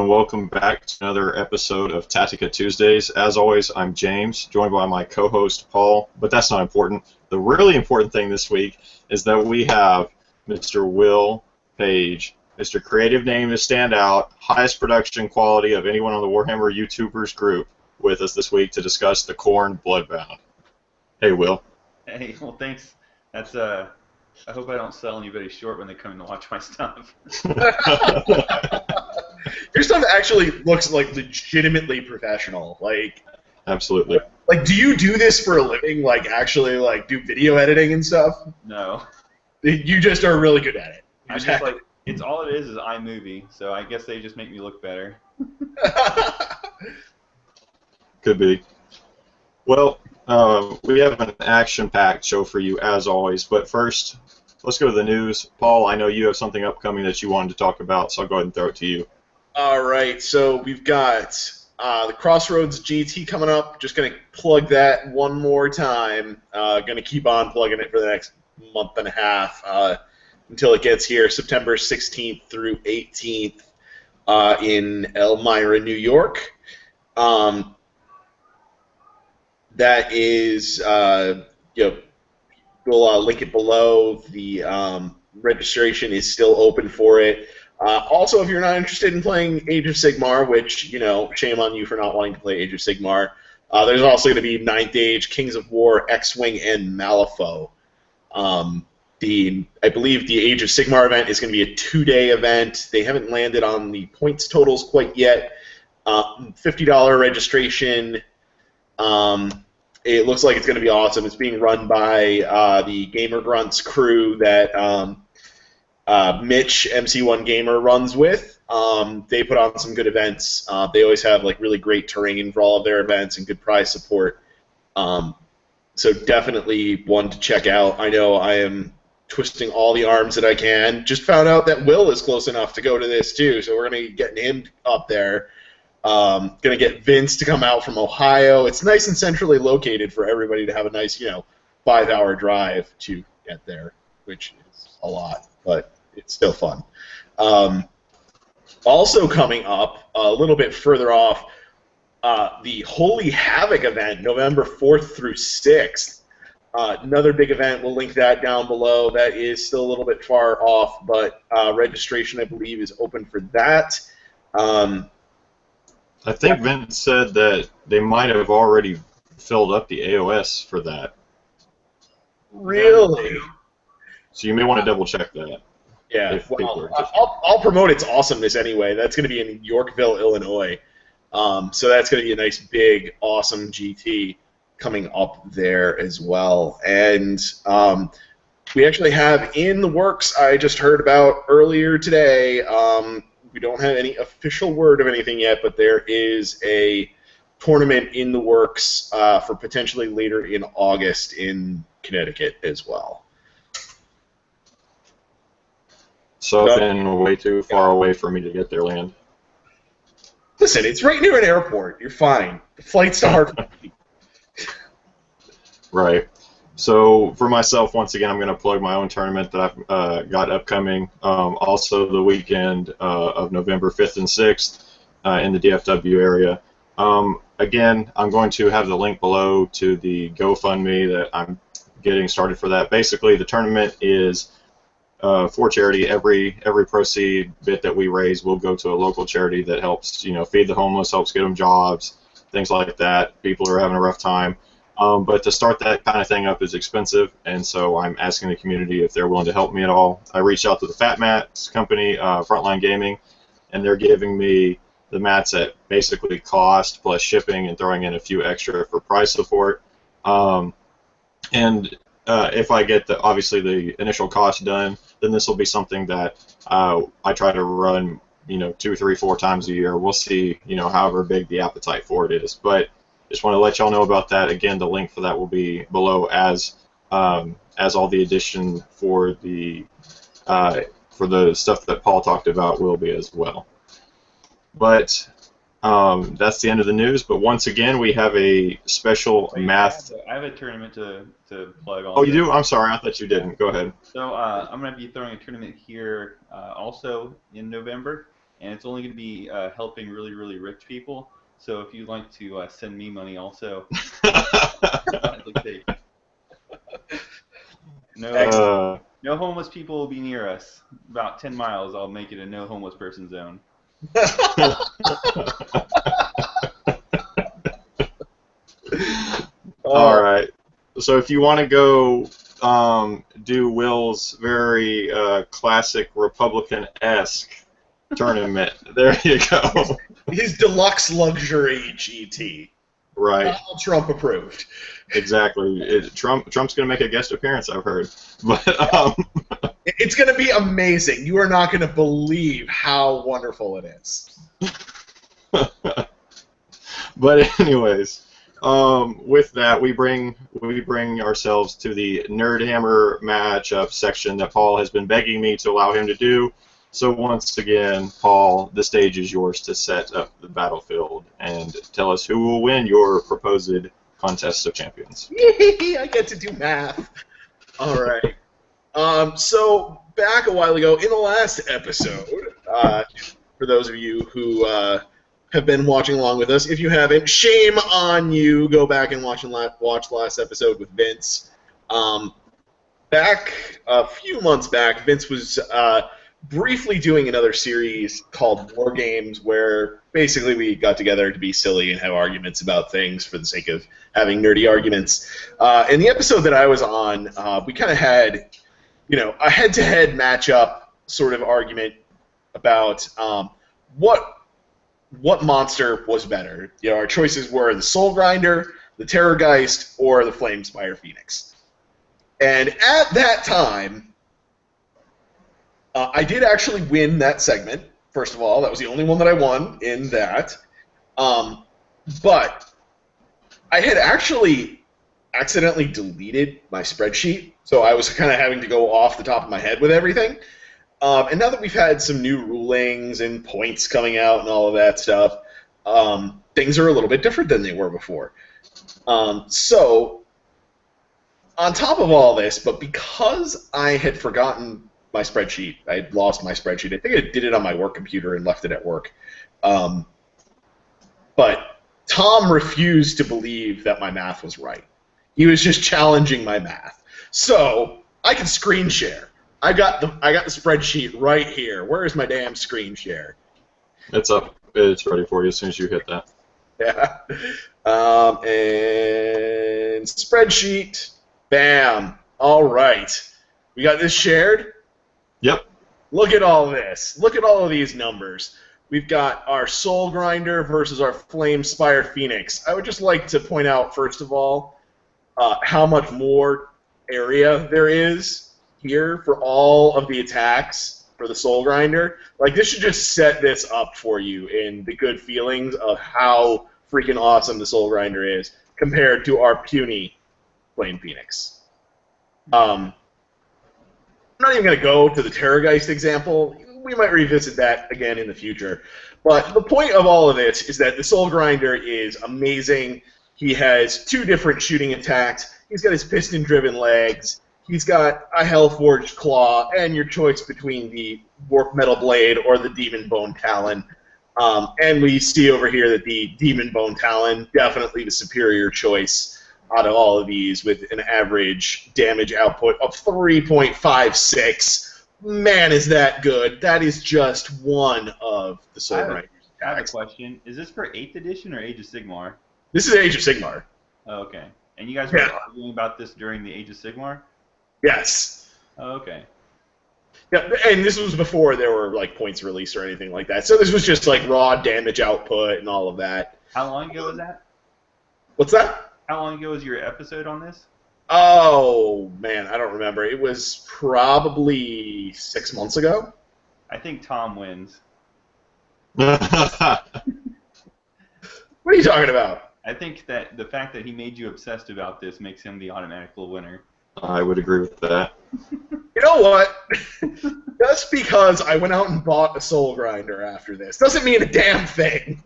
and welcome back to another episode of Tactica Tuesdays. As always, I'm James, joined by my co-host Paul, but that's not important. The really important thing this week is that we have Mr. Will Page, Mr. Creative Name to Stand Out, highest production quality of anyone on the Warhammer YouTubers group, with us this week to discuss the Khorne Bloodbound. Hey, Will. Hey, well, thanks. That's I hope I don't sell anybody short when they come in to watch my stuff. Your stuff actually looks like legitimately professional. Like, absolutely. Like, do you do this for a living? Like, actually, like, do video editing and stuff? No. You just are really good at it. I just like it's all it is iMovie, so I guess they just make me look better. Could be. Well, we have an action-packed show for you as always, but first, let's go to the news. Paul, I know you have something upcoming that you wanted to talk about, so I'll go ahead and throw it to you. All right, so we've got the Crossroads GT coming up. Just going to plug that one more time. Going to keep on plugging it for the next month and a half until it gets here, September 16th through 18th in Elmira, New York. That is, we'll link it below. The registration is still open for it. Also, if you're not interested in playing Age of Sigmar, which, you know, shame on you for not wanting to play Age of Sigmar, there's also going to be Ninth Age, Kings of War, X-Wing, and Malifaux. I believe the Age of Sigmar event is going to be a 2-day event. They haven't landed on the points totals quite yet. $50 registration. It looks like it's going to be awesome. It's being run by the Gamer Grunts crew that Mitch, MC1 Gamer, runs with. They put on some good events. They always have like really great terrain for all of their events and good prize support. So definitely one to check out. I know I am twisting all the arms that I can. Just found out that Will is close enough to go to this too, so we're going to be getting him up there. Going to get Vince to come out from Ohio. It's nice and centrally located for everybody to have a nice, 5-hour drive to get there, which is a lot, but it's still fun. Also coming up, a little bit further off, the Holy Havoc event, November 4th through 6th. Another big event, we'll link that down below. That is still a little bit far off, but registration, I believe, is open for that. I think Vince said that they might have already filled up the AOS for that. Really? So you may want to double check that. Yeah, well, I'll promote its awesomeness anyway. That's going to be in Yorkville, Illinois. So that's going to be a nice, big, awesome GT coming up there as well. And we actually have in the works, I just heard about earlier today, we don't have any official word of anything yet, but there is a tournament in the works for potentially later in August in Connecticut as well. So I've been way too far away for me to get there, land. Listen, it's right near an airport. You're fine. The flight's to Hartford. Right. So for myself, once again, I'm going to plug my own tournament that I've got upcoming. Also the weekend of November 5th and 6th in the DFW area. Again, I'm going to have the link below to the GoFundMe that I'm getting started for that. Basically, the tournament is for charity. Every proceed bit that we raise will go to a local charity that helps, feed the homeless, helps get them jobs, things like that. People who are having a rough time. But to start that kind of thing up is expensive, and so I'm asking the community if they're willing to help me at all. I reached out to the Fat Mats company, Frontline Gaming, and they're giving me the mats at basically cost plus shipping and throwing in a few extra for price support. And if I get obviously the initial cost done, then this will be something that I try to run, 2, 3, 4 times a year. We'll see, however big the appetite for it is, but. Just want to let y'all know about that. Again, the link for that will be below, as all the addition for the stuff that Paul talked about will be as well. But that's the end of the news. But once again, we have a special math. I have a tournament to plug on. Oh, you do? I'm sorry, I thought you didn't. Go ahead. So I'm going to be throwing a tournament here also in November. and it's only going to be helping really, really rich people. So if you'd like to send me money also, I'd like to take. No homeless people will be near us. About 10 miles, I'll make it a no homeless person zone. All right. So if you want to go do Will's very classic Republican-esque tournament, there you go. His deluxe luxury GT. Right. Donald Trump approved. Exactly. Trump's going to make a guest appearance, I've heard. But it's going to be amazing. You are not going to believe how wonderful it is. But anyways, with that, we bring ourselves to the Nerdhammer matchup section that Paul has been begging me to allow him to do. So once again, Paul, the stage is yours to set up the battlefield and tell us who will win your proposed contest of champions. Yay, I get to do math. All right. So back a while ago in the last episode, for those of you who have been watching along with us, if you haven't, shame on you. Go back and watch the last episode with Vince. Back a few months back, Vince was briefly doing another series called War Games, where basically we got together to be silly and have arguments about things for the sake of having nerdy arguments. In the episode that I was on, we kind of had, a head-to-head matchup sort of argument about what monster was better. Our choices were the Soul Grinder, the Terrorgeist, or the Flamespire Phoenix. And at that time, I did actually win that segment, first of all. That was the only one that I won in that. But I had actually accidentally deleted my spreadsheet, so I was kind of having to go off the top of my head with everything. And now that we've had some new rulings and points coming out and all of that stuff, things are a little bit different than they were before. So, on top of all this, but because I had forgotten my spreadsheet, I had lost my spreadsheet. I think I did it on my work computer and left it at work. But Tom refused to believe that my math was right. He was just challenging my math. So, I can screen share. I got the spreadsheet right here. Where is my damn screen share? It's up. It's ready for you as soon as you hit that. Yeah. And spreadsheet. Bam. All right. We got this shared? Yep. Look at all this. Look at all of these numbers. We've got our Soul Grinder versus our Flamespire Phoenix. I would just like to point out, first of all, how much more area there is here for all of the attacks for the Soul Grinder. Like, this should just set this up for you in the good feelings of how freaking awesome the Soul Grinder is compared to our puny Flame Phoenix. I'm not even going to go to the Terrorgeist example. We might revisit that again in the future. But the point of all of this is that the Soul Grinder is amazing. He has two different shooting attacks. He's got his piston-driven legs. He's got a Hellforged Claw, and your choice between the Warp Metal Blade or the Demon Bone Talon. And we see over here that the Demon Bone Talon, definitely the superior choice out of all of these, with an average damage output of 3.56. Man, is that good. That is just one of the Soul Riders. I have a question. Is this for 8th edition or Age of Sigmar? This is Age of Sigmar. Oh, okay. And you guys were arguing about this during the Age of Sigmar? Yes. Oh, okay. Yeah, and this was before there were like points released or anything like that. So this was just like raw damage output and all of that. How long ago was that? What's that? How long ago was your episode on this? Oh, man, I don't remember. It was probably 6 months ago. I think Tom wins. What are you talking about? I think that the fact that he made you obsessed about this makes him the automatical winner. I would agree with that. You know what? Just because I went out and bought a Soul Grinder after this doesn't mean a damn thing.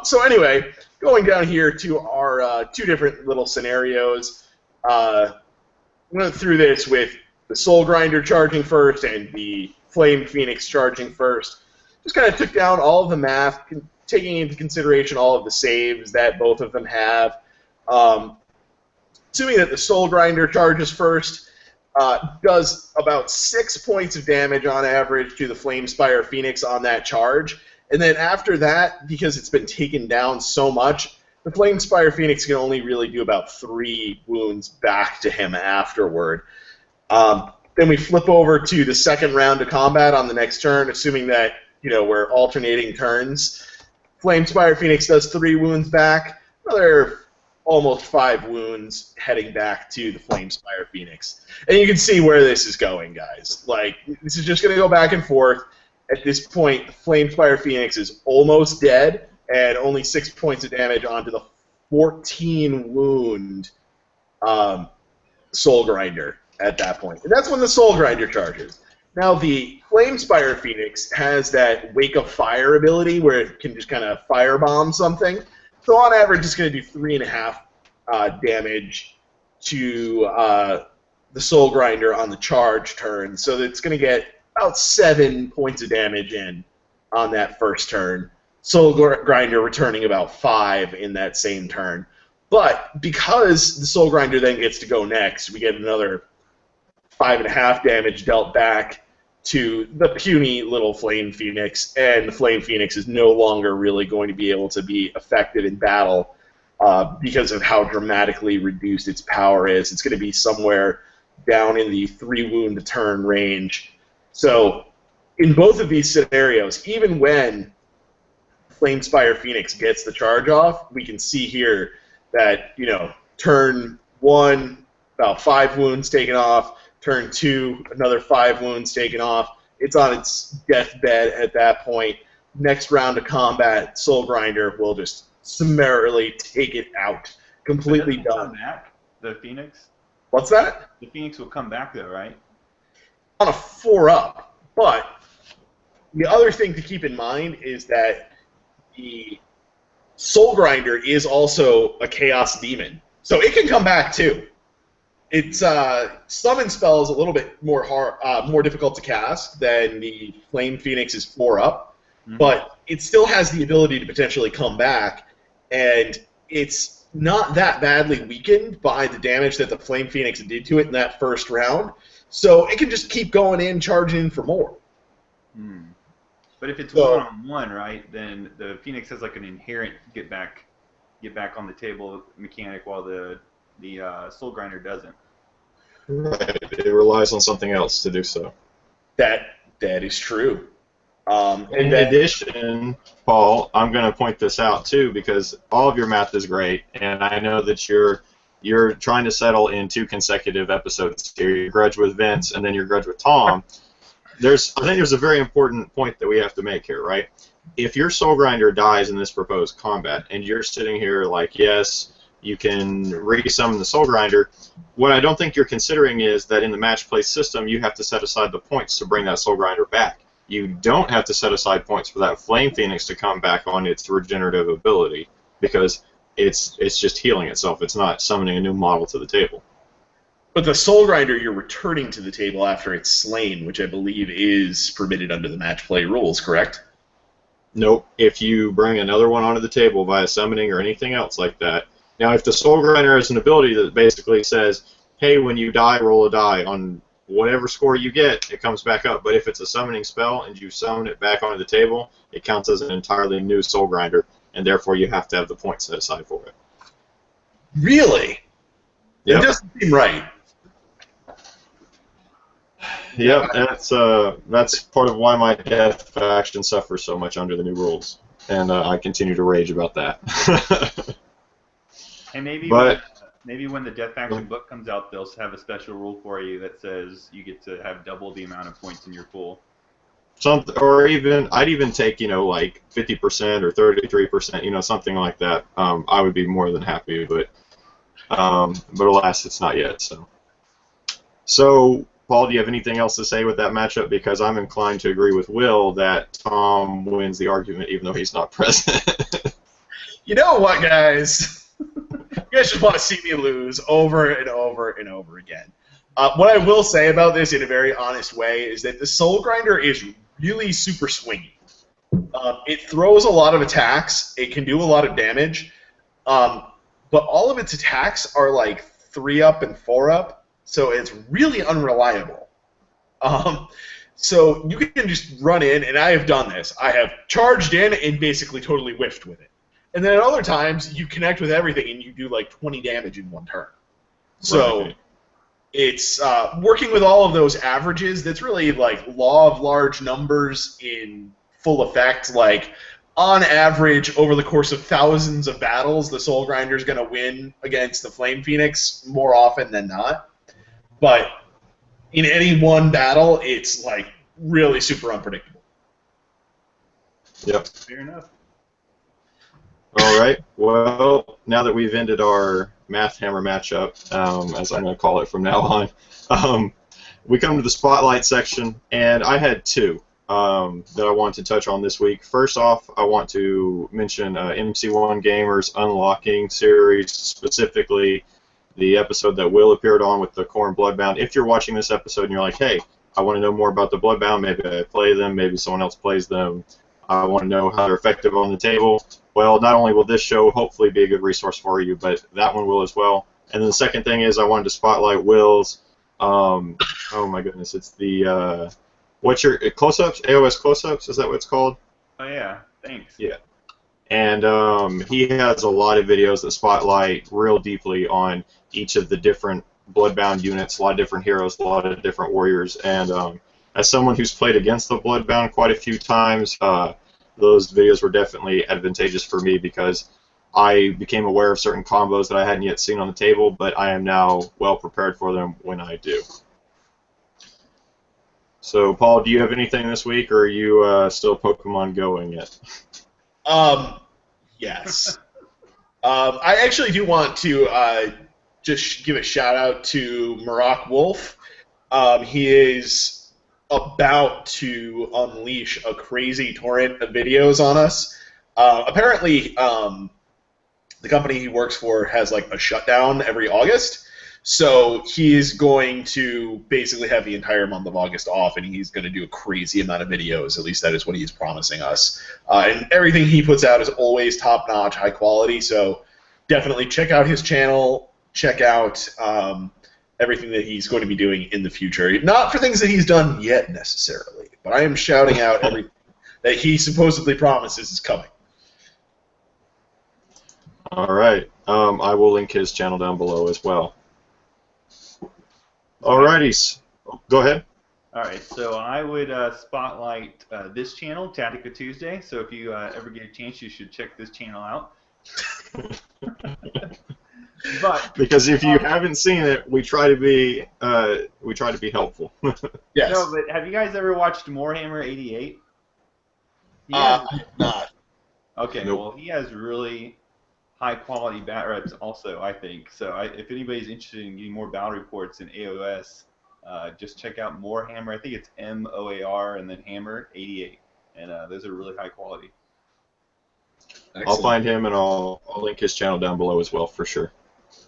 So anyway, going down here to our two different little scenarios. Went through this with the Soul Grinder charging first and the Flame Phoenix charging first. Just kind of took down all of the math, taking into consideration all of the saves that both of them have. Assuming that the Soul Grinder charges first, does about 6 points of damage on average to the Flamespire Phoenix on that charge. And then after that, because it's been taken down so much, the Flamespire Phoenix can only really do about 3 wounds back to him afterward. Then we flip over to the second round of combat on the next turn, assuming that we're alternating turns. Flamespire Phoenix does 3 wounds back, another almost 5 wounds heading back to the Flamespire Phoenix. And you can see where this is going, guys. Like, this is just going to go back and forth. At this point, the Flamespire Phoenix is almost dead, and only 6 points of damage onto the 14 wound Soul Grinder at that point. And that's when the Soul Grinder charges. Now, the Flamespire Phoenix has that Wake of Fire ability where it can just kind of firebomb something. So on average, it's going to do 3.5 damage to the Soul Grinder on the charge turn. So it's going to get about 7 points of damage in on that first turn. Soul Grinder returning about 5 in that same turn. But because the Soul Grinder then gets to go next, we get another 5.5 damage dealt back to the puny little Flame Phoenix, and the Flame Phoenix is no longer really going to be able to be effective in battle because of how dramatically reduced its power is. It's going to be somewhere down in the 3 wound a turn range. So in both of these scenarios, even when Flamespire Phoenix gets the charge off, we can see here that, turn 1, about 5 wounds taken off, turn 2, another 5 wounds taken off. It's on its deathbed at that point. Next round of combat, Soul Grinder will just summarily take it out. Completely done. Come back, the Phoenix? What's that? The Phoenix will come back, though, right? On a 4-up. But the other thing to keep in mind is that the Soul Grinder is also a Chaos Demon. So it can come back, too. Its summon spell is a little bit more difficult to cast than the Flame Phoenix's 4-up, but it still has the ability to potentially come back, and it's not that badly weakened by the damage that the Flame Phoenix did to it in that first round, so it can just keep going in, charging in for more. But if it's one-on-one, right, then the Phoenix has like an inherent get back on the table mechanic, while the Soul Grinder doesn't. Right, it relies on something else to do so. That is true. In addition, Paul, I'm going to point this out too, because all of your math is great, and I know that you're trying to settle in 2 consecutive episodes here. Your grudge with Vince, and then your grudge with Tom. I think there's a very important point that we have to make here, right? If your Soul Grinder dies in this proposed combat, and you're sitting here like, yes, you can re-summon the Soul Grinder, what I don't think you're considering is that in the match play system, you have to set aside the points to bring that Soul Grinder back. You don't have to set aside points for that Flame Phoenix to come back on its regenerative ability, because it's just healing itself. It's not summoning a new model to the table. But the Soul Grinder, you're returning to the table after it's slain, which I believe is permitted under the match play rules, correct? Nope. If you bring another one onto the table via summoning or anything else like that. Now, if the Soul Grinder has an ability that basically says, hey, when you die, roll a die. On whatever score you get, it comes back up. But if it's a summoning spell and you summon it back onto the table, it counts as an entirely new Soul Grinder, and therefore you have to have the points set aside for it. Really? Yep. It doesn't seem right. Yep, that's part of why my death faction suffers so much under the new rules, and I continue to rage about that. And maybe when the Death Faction book comes out, they'll have a special rule for you that says you get to have double the amount of points in your pool. Or even I'd even take like 50% or 33%, something like that. I would be more than happy, but alas, it's not yet. So Paul, do you have anything else to say with that matchup? Because I'm inclined to agree with Will that Tom wins the argument, even though he's not present. You know what, guys? You guys just want to see me lose over and over and over again. What I will say about this in a very honest way is that the Soul Grinder is really super swingy. It throws a lot of attacks. It can do a lot of damage. But all of its attacks are like 3-up and 4-up, so it's really unreliable. So you can just run in, and I have done this. I have charged in and basically totally whiffed with it. And then at other times, you connect with everything, and you do like 20 damage in one turn. So Right. it's working with all of those averages. That's really like law of large numbers in full effect. Like, on average, over the course of thousands of battles, the Soul Grinder is going to win against the Flame Phoenix more often than not. But in any one battle, it's like really super unpredictable. Yep. Fair enough. All right. Well, now that we've ended our Math Hammer matchup, as I'm going to call it from now on, we come to the Spotlight section, and I had two that I wanted to touch on this week. First off, I want to mention MC1 Gamers Unlocking series, specifically the episode that Will appeared on with the Khorne Bloodbound. If you're watching this episode and you're like, hey, I want to know more about the Bloodbound, maybe I play them, maybe someone else plays them, I want to know how they're effective on the table, well, not only will this show hopefully be a good resource for you, but that one will as well. And then the second thing is I wanted to spotlight Will's, oh my goodness, it's the, what's your, close-ups, AOS close-ups, is that what it's called? Oh yeah, thanks. Yeah. And he has a lot of videos that spotlight real deeply on each of the different Bloodbound units, a lot of different heroes, a lot of different warriors. And as someone who's played against the Bloodbound quite a few times, those videos were definitely advantageous for me because I became aware of certain combos that I hadn't yet seen on the table, but I am now well prepared for them when I do. So, Paul, do you have anything this week, or are you still Pokemon going yet? Yes. I actually do want to just give a shout out to Marrok Wolf. He is about to unleash a crazy torrent of videos on us. Apparently, the company he works for has like a shutdown every August. So he's going to basically have the entire month of August off, and he's going to do a crazy amount of videos. At least that is what he's promising us. And everything he puts out is always top-notch, high quality. So definitely check out his channel. Check out everything that he's going to be doing in the future. Not for things that he's done yet necessarily, but I am shouting out everything that he supposedly promises is coming. All right. I will link his channel down below as well. Alrighty, go ahead. All right, so I would spotlight this channel, Tactica Tuesday. So if you ever get a chance, you should check this channel out. But because if you haven't seen it, we try to be helpful. Yes. No, but have you guys ever watched Warhammer 88? Not. Okay, Nope. well, he has really high-quality bat reps also, I think. So if anybody's interested in getting more battle reports in AOS, just check out Warhammer. I think it's MOAR and then Hammer 88. And those are really high quality. Excellent. I'll find him and I'll link his channel down below as well for sure.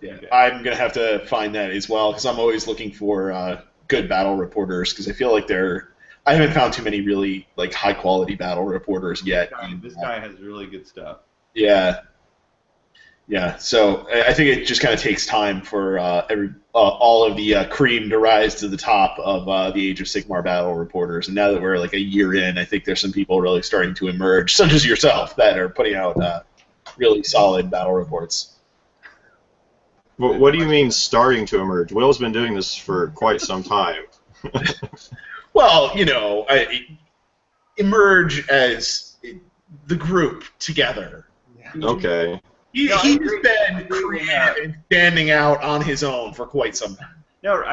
Yeah, Okay. I'm going to have to find that as well because I'm always looking for good battle reporters because I feel like I haven't found too many really like high-quality battle reporters yet. This guy has really good stuff. Yeah. Yeah, so I think it just kind of takes time for all of the cream to rise to the top of the Age of Sigmar battle reporters. And now that we're like a year in, I think there's some people really starting to emerge, such as yourself, that are putting out really solid battle reports. What do you mean starting to emerge? Will's been doing this for quite some time. Well, emerge as the group together. Okay. He's No, I agree. been creative and standing out on his own for quite some time. No,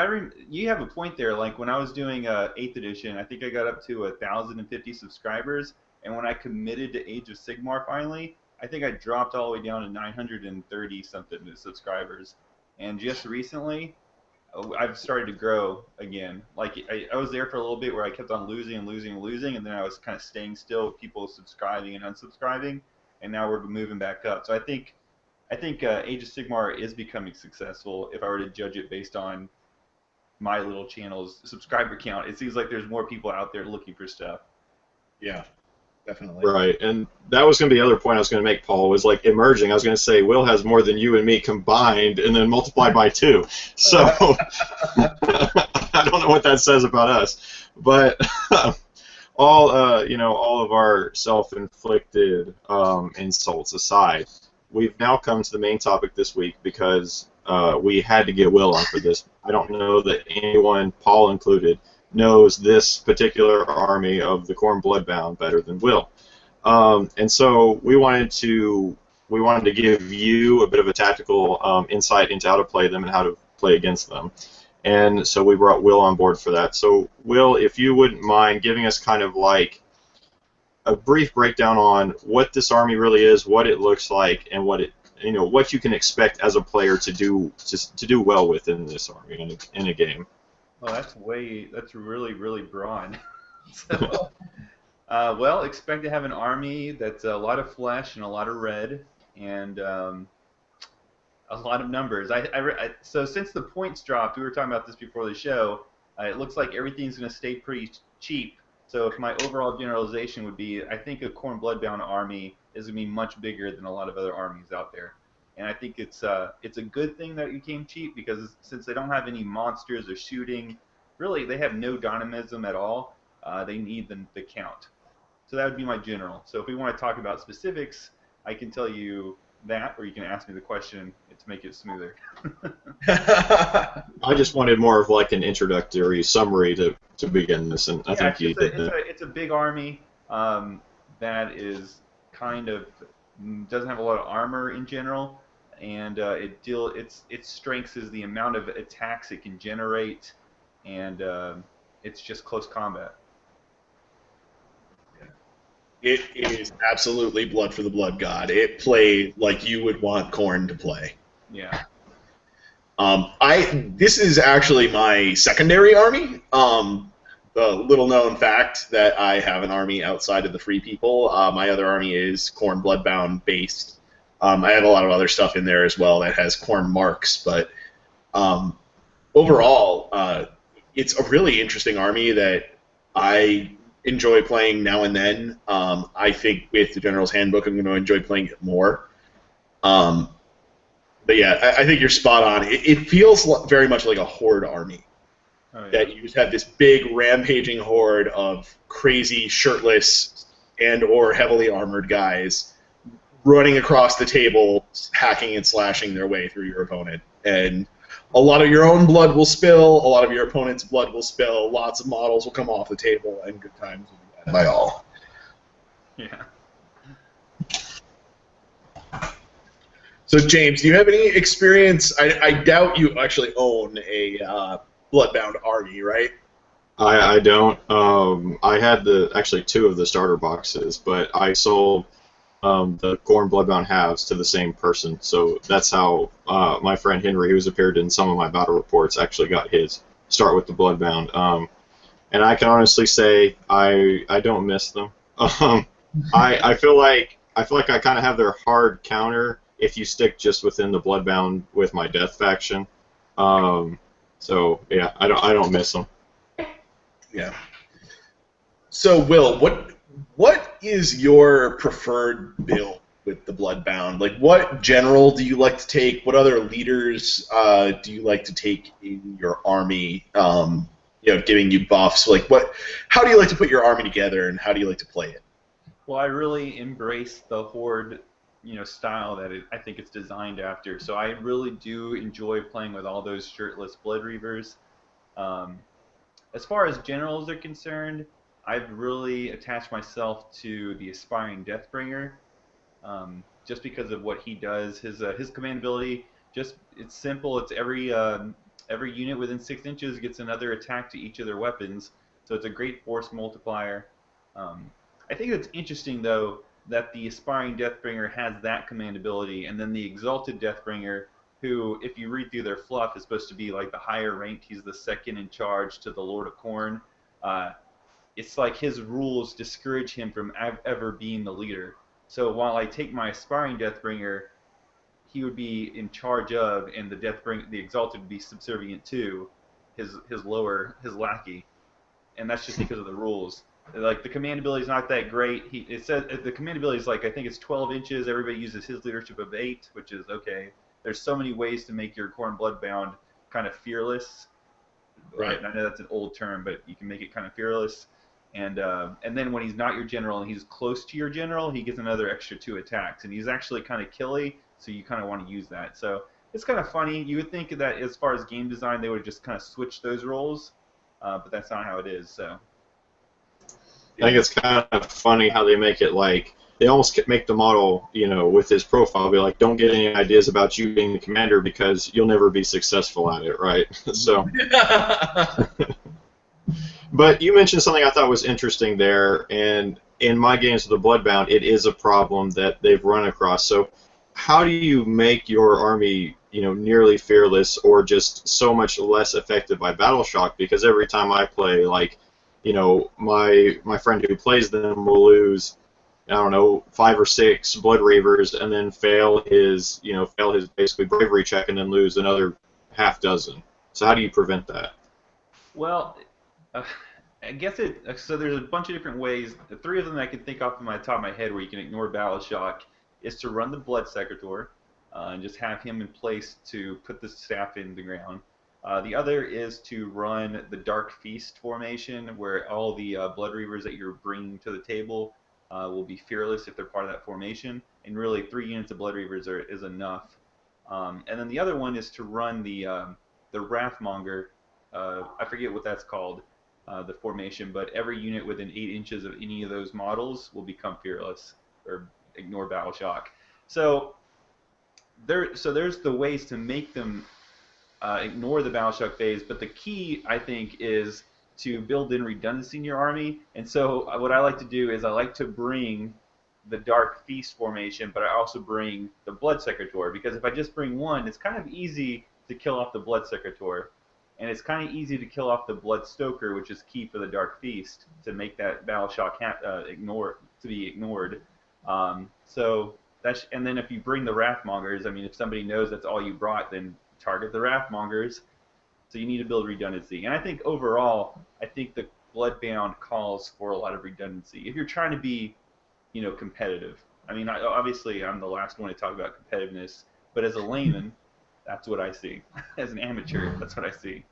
you have a point there. Like when I was doing 8th edition, I think I got up to 1,050 subscribers, and when I committed to Age of Sigmar finally, I think I dropped all the way down to 930 something subscribers. And just recently, I've started to grow again. Like I was there for a little bit where I kept on losing and losing and losing, and then I was kind of staying still with people subscribing and unsubscribing, and now we're moving back up. So I think Age of Sigmar is becoming successful if I were to judge it based on my little channel's subscriber count. It seems like there's more people out there looking for stuff. Yeah, definitely. Right, and that was going to be the other point I was going to make, Paul, was like emerging. I was going to say Will has more than you and me combined, and then multiplied by 2. So I don't know what that says about us, but all all of our self-inflicted insults aside, we've now come to the main topic this week because we had to get Will on for this. I don't know that anyone, Paul included, knows this particular army of the Khorne Bloodbound better than Will. And so we wanted to give you a bit of a tactical insight into how to play them and how to play against them. And so we brought Will on board for that. So Will, if you wouldn't mind giving us kind of like a brief breakdown on what this army really is, what it looks like, and what you can expect as a player to do well within this army in a game. Well, that's really broad. So, well, expect to have an army that's a lot of flesh and a lot of red and a lot of numbers. So since the points dropped, we were talking about this before the show. It looks like everything's going to stay pretty cheap. So if my overall generalization would be, I think a Khorne Bloodbound army is going to be much bigger than a lot of other armies out there. And I think it's a good thing that it came cheap because since they don't have any monsters or shooting, really they have no dynamism at all. They need the count. So that would be my general. So if we want to talk about specifics, I can tell you that, or you can ask me the question to make it smoother. I just wanted more of like an introductory summary to begin this, and I think you did that. It's a big army that is kind of doesn't have a lot of armor in general, and its strength is the amount of attacks it can generate, and it's just close combat. It is absolutely blood for the blood god. It played like you would want Khorne to play. Yeah. This is actually my secondary army. The little known fact that I have an army outside of the Free People. My other army is Khorne Bloodbound based. I have a lot of other stuff in there as well that has Khorne marks, but overall, it's a really interesting army that I enjoy playing now and then. I think with the General's Handbook, I'm going to enjoy playing it more. But yeah, I think you're spot on. It feels very much like a horde army. Oh, yeah. That you just have this big rampaging horde of crazy, shirtless, and/or heavily armored guys running across the table, hacking and slashing their way through your opponent. And a lot of your own blood will spill, a lot of your opponent's blood will spill, lots of models will come off the table, and good times will be had by all. Yeah. So, James, do you have any experience? I doubt you actually own a Bloodbound army, right? I don't. I had actually 2 of the starter boxes, but I sold the Khorne Bloodbound halves to the same person. So that's how my friend Henry, who's appeared in some of my battle reports, actually got his start with the Bloodbound. And I can honestly say I don't miss them. I feel like I kind of have their hard counter if you stick just within the Bloodbound with my Death faction. So yeah, I don't miss them. Yeah. So Will, what is your preferred build with the Bloodbound? Like, what general do you like to take? What other leaders do you like to take in your army? Giving you buffs. Like, how do you like to put your army together, and how do you like to play it? Well, I really embrace the horde, style that I think it's designed after. So I really do enjoy playing with all those shirtless Blood Reavers. As far as generals are concerned, I've really attached myself to the Aspiring Deathbringer, just because of what he does. His command ability, it's simple. It's every unit within 6 inches gets another attack to each of their weapons, so it's a great force multiplier. I think it's interesting, though, that the Aspiring Deathbringer has that command ability, and then the Exalted Deathbringer, who, if you read through their fluff, is supposed to be like the higher ranked. He's the second in charge to the Lord of Khorne. It's like his rules discourage him from ever being the leader. So while I take my Aspiring Deathbringer, he would be in charge of, and the Exalted would be subservient to. his lackey, and that's just because of the rules. Like the command ability is not that great. It says the command ability is like I think it's 12 inches. Everybody uses his leadership of 8, which is okay. There's so many ways to make your Khorne Bloodbound kind of fearless. Right. I know that's an old term, but you can make it kind of fearless. And then when he's not your general and he's close to your general, he gets another extra 2 attacks, and he's actually kind of killy, so you kind of want to use that. So it's kind of funny. You would think that as far as game design, they would have just kind of switched those roles, but that's not how it is. So. I think it's kind of funny how they make it like they almost make the model, you know, with his profile, be like, don't get any ideas about you being the commander because you'll never be successful at it, right? So, but you mentioned something I thought was interesting there, and in my games with the Bloodbound, it is a problem that they've run across. So, how do you make your army, you know, nearly fearless or just so much less affected by battle shock? Because every time I play, like, you know, my friend who plays them will lose, I don't know, 5 or 6 Blood Reavers and then fail his basically bravery check and then lose another half dozen. So how do you prevent that? Well, I guess so there's a bunch of different ways. The 3 of them I can think off of my top of my head where you can ignore battle shock is to run the Blood Secretor and just have him in place to put the staff in the ground. The other is to run the Dark Feast formation, where all the Blood Reavers that you're bringing to the table will be fearless if they're part of that formation. And really, 3 units of Blood Reavers is enough. And then the other one is to run the Wrathmonger. I forget what that's called, the formation, but every unit within 8 inches of any of those models will become fearless or ignore battle shock. So there's the ways to make them ignore the battle shock phase, but the key, I think, is to build in redundancy in your army. And so what I like to do is I like to bring the Dark Feast formation, but I also bring the Blood Secretor, because if I just bring one, it's kind of easy to kill off the Blood Secretor, and it's kind of easy to kill off the Blood Stoker, which is key for the Dark Feast, to make that battle shock be ignored. And then if you bring the Wrathmongers, I mean, if somebody knows that's all you brought, then target the Wrathmongers. So you need to build redundancy. And I think overall, I think the Bloodbound calls for a lot of redundancy. If you're trying to be, you know, competitive. I mean, obviously, I'm the last one to talk about competitiveness, but as a layman, that's what I see. As an amateur, that's what I see.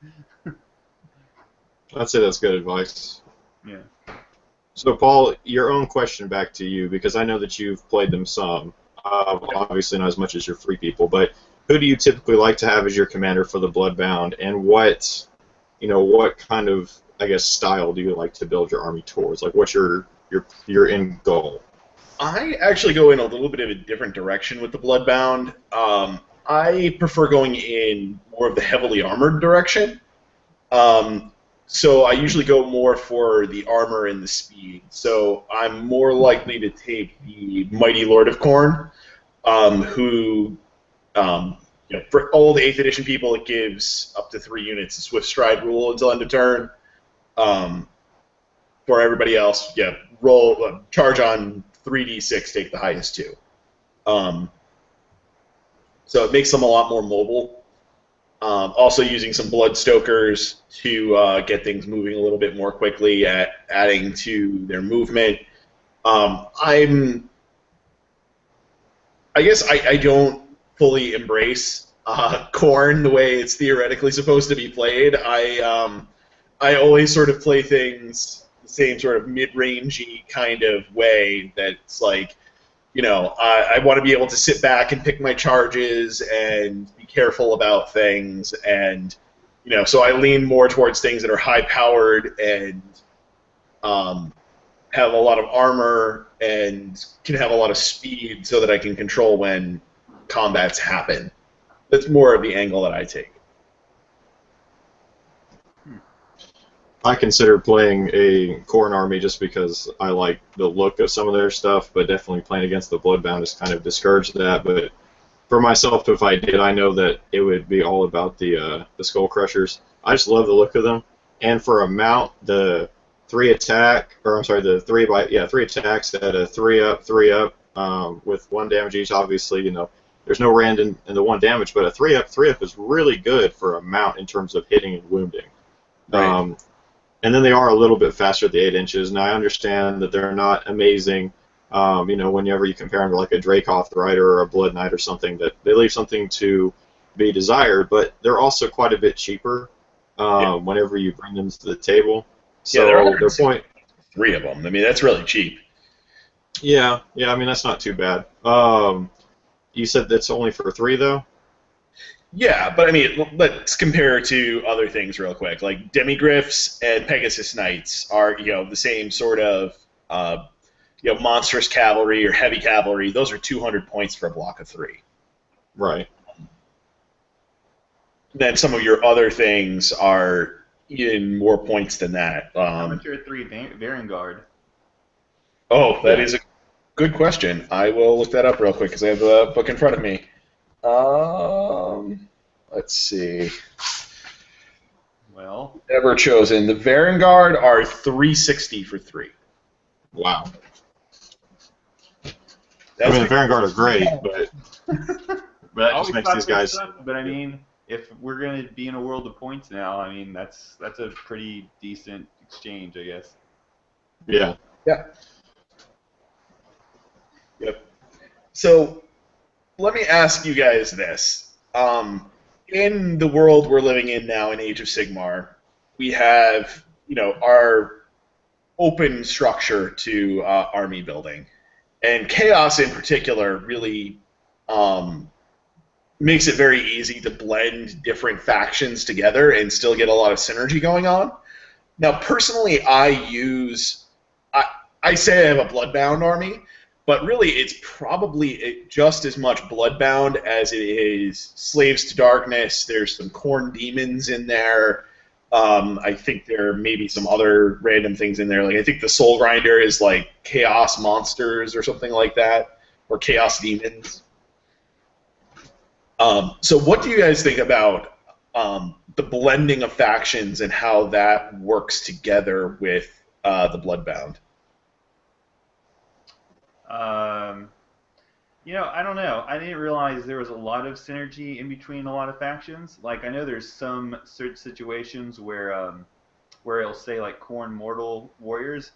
I'd say that's good advice. Yeah. So, Paul, your own question back to you, because I know that you've played them some. Obviously, not as much as your 3 people, but who do you typically like to have as your commander for the Bloodbound, and what kind of, I guess, style do you like to build your army towards? Like, what's your end goal? I actually go in a little bit of a different direction with the Bloodbound. I prefer going in more of the heavily armored direction. So I usually go more for the armor and the speed. So I'm more likely to take the Mighty Lord of Khorne, who, for all the 8th edition people, it gives up to 3 units of Swift Stride rule until end of turn. For everybody else, charge on 3d6, take the highest 2. So it makes them a lot more mobile. Also using some Bloodstokers to get things moving a little bit more quickly, adding to their movement. I guess I don't fully embrace Khorne the way it's theoretically supposed to be played. I always sort of play things the same sort of mid-rangey kind of way that's like, I want to be able to sit back and pick my charges and be careful about things, and so I lean more towards things that are high-powered and have a lot of armor and can have a lot of speed, so that I can control when combats happen. That's more of the angle that I take. I consider playing a Khorne army just because I like the look of some of their stuff, but definitely playing against the Bloodbound has kind of discouraged that. But for myself, if I did, I know that it would be all about the Skull Crushers. I just love the look of them. And for a mount, the 3 attacks at a 3 up, 3 up, with 1 damage each. Obviously, there's no rand in the 1 damage, but a 3-up is really good for a mount in terms of hitting and wounding. Right. And then they are a little bit faster at the 8 inches, and I understand that they're not amazing. Whenever you compare them to like a Dracoth Rider or a Blood Knight or something, that they leave something to be desired, but they're also quite a bit cheaper whenever you bring them to the table. So their point, 3 of them. I mean, that's really cheap. Yeah. I mean, that's not too bad. You said that's only for 3 though. Yeah, but I mean, let's compare to other things real quick. Like Demigryphs and Pegasus Knights are, the same sort of, monstrous cavalry or heavy cavalry. Those are 200 points for a block of 3. Right. Then some of your other things are even more points than that. How much are 3 Vanguard? Oh, that is a good question. I will look that up real quick because I have the book in front of me. Let's see. Well, Ever chosen. The Vanguard are 360 for 3. Wow. The Vanguard are great, but that just makes these guys. But I mean, if we're going to be in a world of points now, I mean that's a pretty decent exchange, I guess. Yeah. Yeah. Yep. So let me ask you guys this. In the world we're living in now, in Age of Sigmar, we have, our open structure to army building. And Chaos in particular really makes it very easy to blend different factions together and still get a lot of synergy going on. Now, personally, I say I have a Bloodbound army, but really it's probably just as much Bloodbound as it is Slaves to Darkness. There's some Khorne demons in there. I think there may be some other random things in there. Like I think the Soul Grinder is like Chaos Monsters or something like that, or Chaos Demons. So what do you guys think about the blending of factions and how that works together with the Bloodbound? I don't know. I didn't realize there was a lot of synergy in between a lot of factions. Like I know there's some certain situations where it'll say like Khorne Mortal Warriors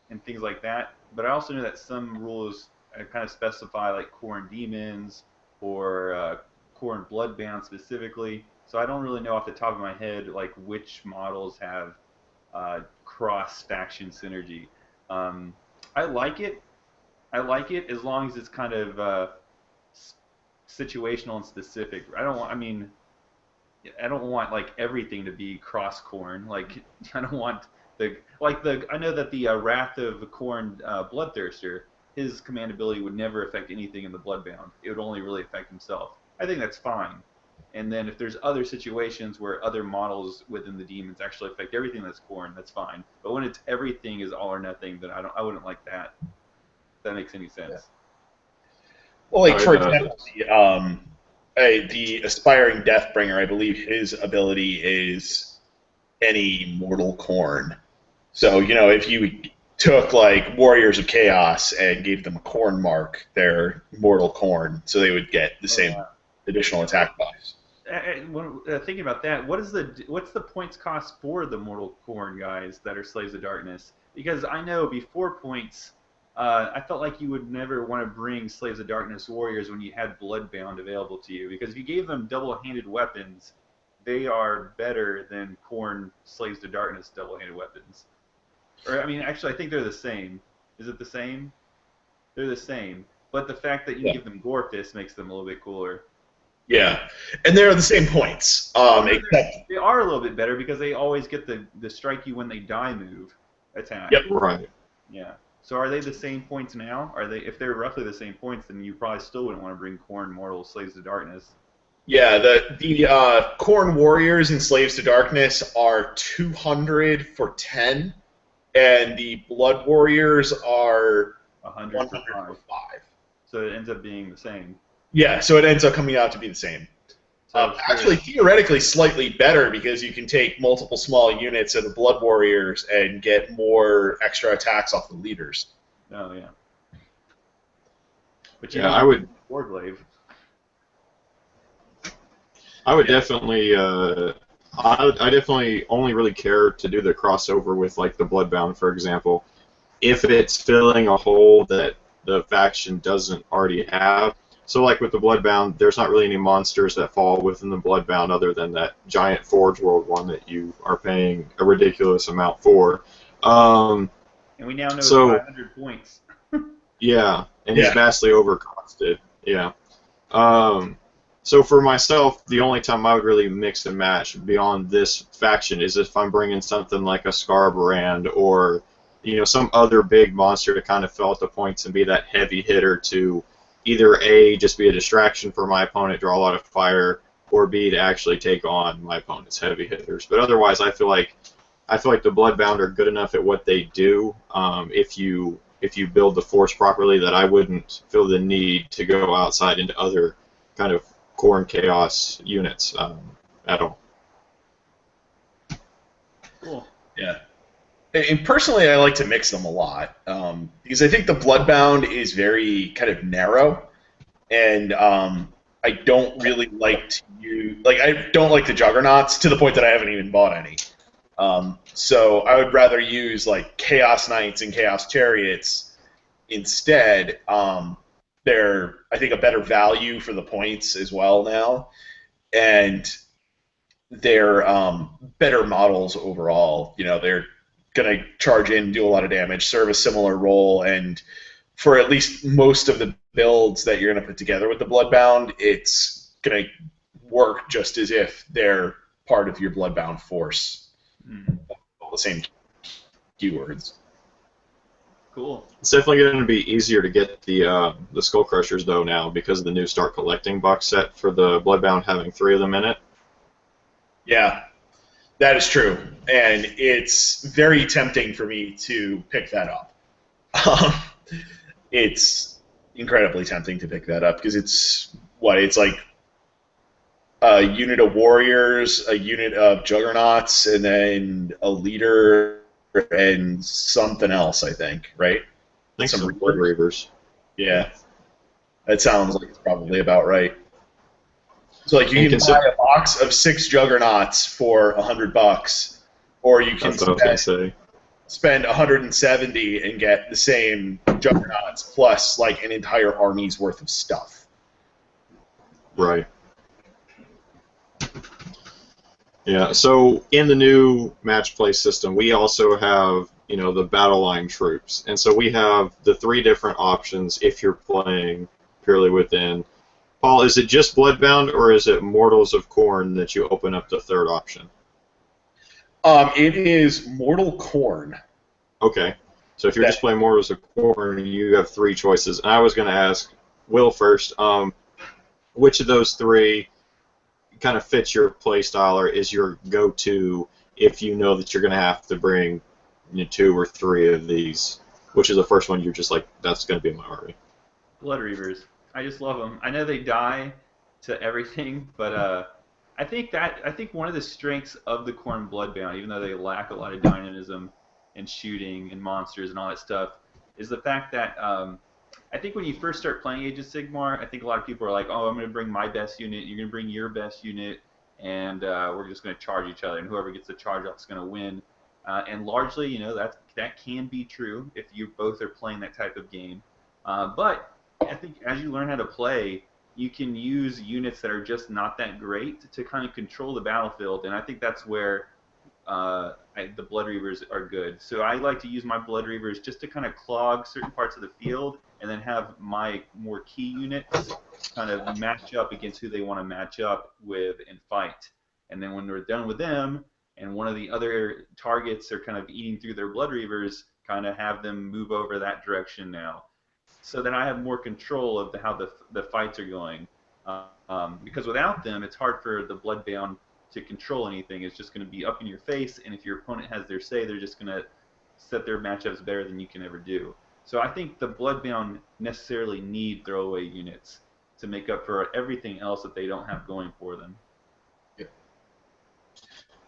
and things like that. But I also know that some rules kind of specify like Khorne Demons or Khorne Bloodbound specifically. So I don't really know off the top of my head like which models have cross faction synergy. I like it. I like it as long as it's kind of situational and specific. I don't want like everything to be cross Khorne. Like I don't want I know that the Wrath of Khorne Bloodthirster, his command ability would never affect anything in the Bloodbound. It would only really affect himself. I think that's fine. And then if there's other situations where other models within the demons actually affect everything that's Khorne, that's fine. But when it's everything is all or nothing, then I wouldn't like that. That makes any sense. Yeah. Well, like for example, the Aspiring Deathbringer, I believe his ability is any mortal Khorne. So if you took like Warriors of Chaos and gave them a Khorne mark, they're mortal Khorne, so they would get the same additional attack buffs. Thinking about that, what's the points cost for the mortal Khorne guys that are Slaves of Darkness? Because I know before points. I felt like you would never want to bring Slaves of Darkness warriors when you had Bloodbound available to you, because if you gave them double-handed weapons, they are better than Khorne Slaves of Darkness double-handed weapons. Or I mean, actually, I think they're the same. Is it the same? They're the same, but the fact that you give them Gore Fist makes them a little bit cooler. Yeah, and they're the same points. Except they are a little bit better because they always get the strike you when they die move attack. Yep. Right. Yeah. So are they the same points now? If they're roughly the same points, then you probably still wouldn't want to bring Khorne Mortal Slaves to Darkness. Yeah, the Khorne Warriors and Slaves to Darkness are 200 for 10, and the Blood Warriors are 100 for 5. So it ends up being the same. Yeah, so it ends up coming out to be the same. Actually, theoretically, slightly better because you can take multiple small units of the Blood Warriors and get more extra attacks off the leaders. Oh yeah. But I would. Warglaive. I would definitely. I definitely only really care to do the crossover with like the Bloodbound, for example, if it's filling a hole that the faction doesn't already have. So like with the Bloodbound, there's not really any monsters that fall within the Bloodbound other than that giant Forge World one that you are paying a ridiculous amount for. And we now know so, 500 points. Yeah, and he's vastly overcosted. Yeah. So for myself, the only time I would really mix and match beyond this faction is if I'm bringing something like a Scarbrand or some other big monster to kind of fill out the points and be that heavy hitter to either A, just be a distraction for my opponent, draw a lot of fire, or B, to actually take on my opponent's heavy hitters. But otherwise, I feel like the Bloodbound are good enough at what they do. If you build the force properly, that I wouldn't feel the need to go outside into other kind of Khorne Chaos units at all. Cool. Yeah. And personally, I like to mix them a lot because I think the Bloodbound is very kind of narrow, and I don't really like to use I don't like the Juggernauts to the point that I haven't even bought any. So I would rather use like Chaos Knights and Chaos Chariots instead. They're, I think, a better value for the points as well now, and they're better models overall. They're going to charge in, do a lot of damage, serve a similar role, and for at least most of the builds that you're going to put together with the Bloodbound, it's going to work just as if they're part of your Bloodbound force. All the same keywords. Cool. It's definitely going to be easier to get the Skull Crushers though now because of the new Start Collecting box set for the Bloodbound having 3 of them in it. Yeah, that is true, and it's very tempting for me to pick that up. It's incredibly tempting to pick that up because it's like a unit of warriors, a unit of juggernauts, and then a leader and something else, I think, right? I think some Blood Reavers. Yeah. That sounds like it's probably about right. So like you can buy a box of 6 juggernauts for $100, or you can spend 170 and get the same juggernauts plus like an entire army's worth of stuff. Right. Yeah, so in the new match play system, we also have, the battle line troops. And so we have the 3 different options if you're playing purely within. Paul, is it just Bloodbound, or is it Mortals of Khorne that you open up the 3rd option? It is Mortal Khorne. Okay. So if you're just playing Mortals of Khorne, you have 3 choices. And I was going to ask Will first, which of those 3 kind of fits your play style or is your go-to if you know that you're going to have to bring 2 or 3 of these? Which is the first one you're just like, that's going to be my army? Blood Reavers. I just love them. I know they die to everything, but I think one of the strengths of the Khorne Bloodbound, even though they lack a lot of dynamism and shooting and monsters and all that stuff, is the fact that I think when you first start playing Age of Sigmar, I think a lot of people are like, oh, I'm going to bring my best unit, you're going to bring your best unit, and we're just going to charge each other, and whoever gets the charge off is going to win. And largely, that can be true if you both are playing that type of game. But I think as you learn how to play, you can use units that are just not that great to kind of control the battlefield, and I think that's where the Blood Reavers are good. So I like to use my Blood Reavers just to kind of clog certain parts of the field, and then have my more key units kind of match up against who they want to match up with and fight. And then when we're done with them, and one of the other targets are kind of eating through their Blood Reavers, kind of have them move over that direction now. So then I have more control of how the fights are going. Because without them, it's hard for the Bloodbound to control anything. It's just going to be up in your face, and if your opponent has their say, they're just going to set their matchups better than you can ever do. So I think the Bloodbound necessarily need throwaway units to make up for everything else that they don't have going for them.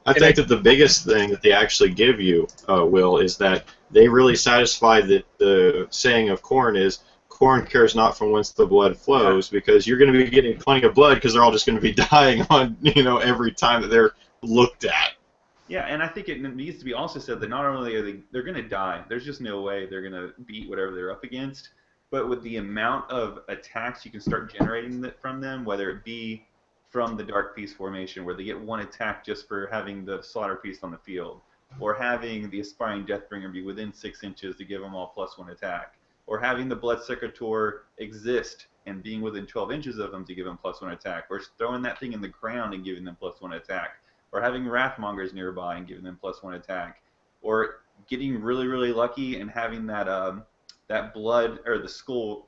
I think that the biggest thing that they actually give you, Will, is that they really satisfy the saying of Khorne is Khorne Cares not from whence the blood flows, because you're going to be getting plenty of blood because they're all just going to be dying on, every time that they're looked at. Yeah, and I think it needs to be also said that not only are they're going to die, there's just no way they're going to beat whatever they're up against, but with the amount of attacks you can start generating from them, whether it be from the Dark Beast formation, where they get one attack just for having the Slaughter Beast on the field, or having the Aspiring Deathbringer be within 6 inches to give them all +1 attack, or having the Bloodsecator exist and being within 12 inches of them to give them +1 attack, or throwing that thing in the ground and giving them +1 attack, or having Wrathmongers nearby and giving them +1 attack, or getting really, really lucky and having that blood, or the skull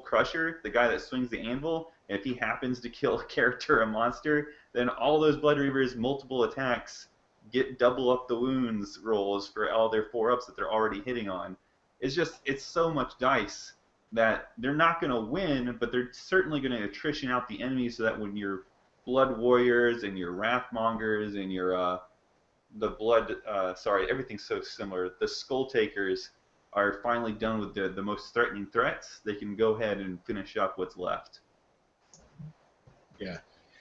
crusher, the guy that swings the anvil, and if he happens to kill a character or a monster, then all those Blood Reavers, multiple attacks, get double up the wounds rolls for all their 4-ups that they're already hitting on. It's so much dice that they're not going to win, but they're certainly going to attrition out the enemy, so that when your Blood Warriors and your Wrathmongers and your everything's so similar. The Skull Takers are finally done with the most threatening threats. They can go ahead and finish up what's left. Yeah.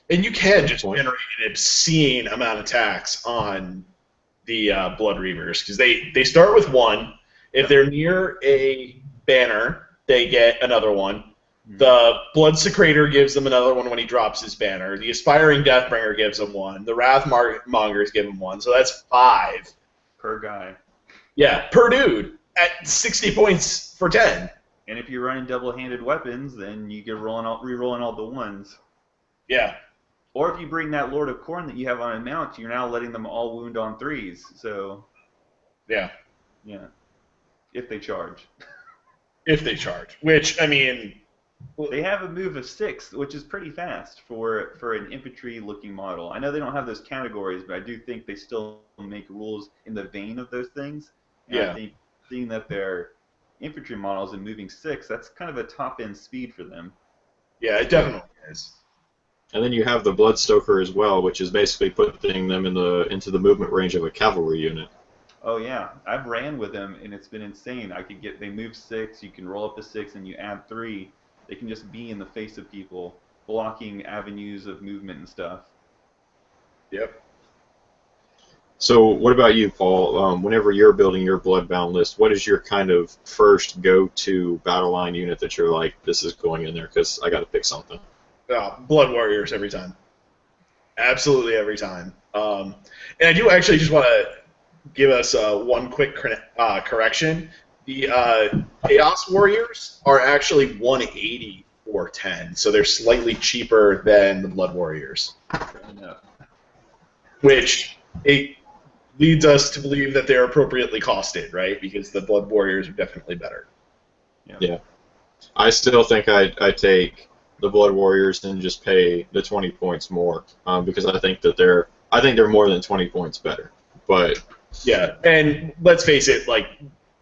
And you can just generate an obscene amount of attacks on the Blood Reavers, because they start with 1. If they're near a banner, they get another 1. The Bloodsecrator gives them another 1 when he drops his banner. The Aspiring Deathbringer gives them 1. The Wrathmongers give him 1. So that's 5. Per guy. Yeah, per dude at 60 points for 10. And if you're running double-handed weapons, then you get re-rolling all the 1s. Yeah. Or if you bring that Lord of Khorne that you have on a mount, you're now letting them all wound on 3s. So. Yeah. Yeah. If they charge. If they charge. Which, I mean. They have a move of 6, which is pretty fast for an infantry-looking model. I know they don't have those categories, but I do think they still make rules in the vein of those things. And yeah. I think seeing that they're infantry models and moving 6, that's kind of a top-end speed for them. Yeah, it definitely is. And then you have the Bloodstoker as well, which is basically putting them into the movement range of a cavalry unit. Oh yeah, I've ran with them and it's been insane. They move 6, you can roll up to 6, and you add 3. They can just be in the face of people, blocking avenues of movement and stuff. Yep. So what about you, Paul? Whenever you're building your Bloodbound list, what is your kind of first go-to battle line unit that you're like, this is going in there because I got to pick something? Blood Warriors every time. Absolutely every time. And I do actually just want to give us one quick correction. The Chaos Warriors are actually 180 for 10, so they're slightly cheaper than the Blood Warriors. Which it leads us to believe that they're appropriately costed, right? Because the Blood Warriors are definitely better. Yeah. I still think I take the Blood Warriors and just pay the 20 points more, because I think they're more than 20 points better. But yeah, and let's face it, like,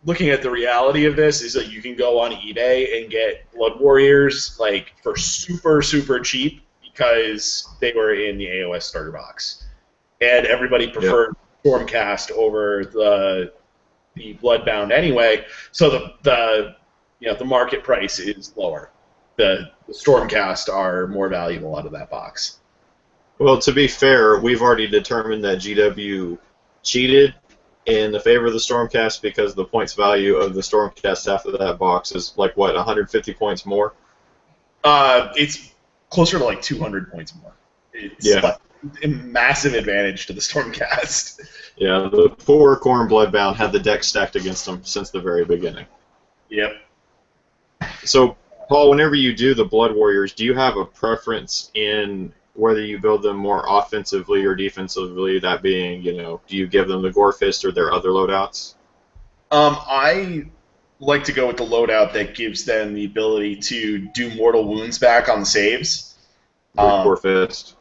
looking at the reality of this is that you can go on eBay and get Blood Warriors like for super, super cheap because they were in the AOS starter box. And everybody preferred Stormcast over the Bloodbound anyway, so the market price is lower. The Stormcast are more valuable out of that box. Well, to be fair, we've already determined that GW cheated in the favor of the Stormcast because the points value of the Stormcast after that box is like, what, 150 points more? It's closer to like 200 points more. It's like a massive advantage to the Stormcast. Yeah, the poor Khorne Bloodbound had the deck stacked against them since the very beginning. Yep. So, Paul, whenever you do the Blood Warriors, do you have a preference in whether you build them more offensively or defensively, that being, do you give them the Gore Fist or their other loadouts? I like to go with the loadout that gives them the ability to do mortal wounds back on the saves. Gore Fist.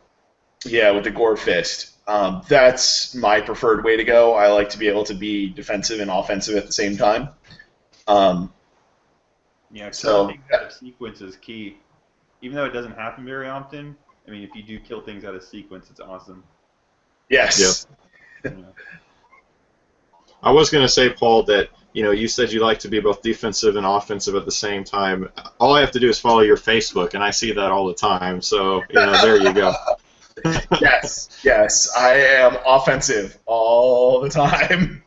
Yeah, with the Gore Fist. That's my preferred way to go. I like to be able to be defensive and offensive at the same time. So things out of sequence is key. Even though it doesn't happen very often, I mean, if you do kill things out of sequence, it's awesome. Yes. Yep. I was going to say, Paul, that you said you like to be both defensive and offensive at the same time. All I have to do is follow your Facebook, and I see that all the time. So, there you go. Yes, I am offensive all the time.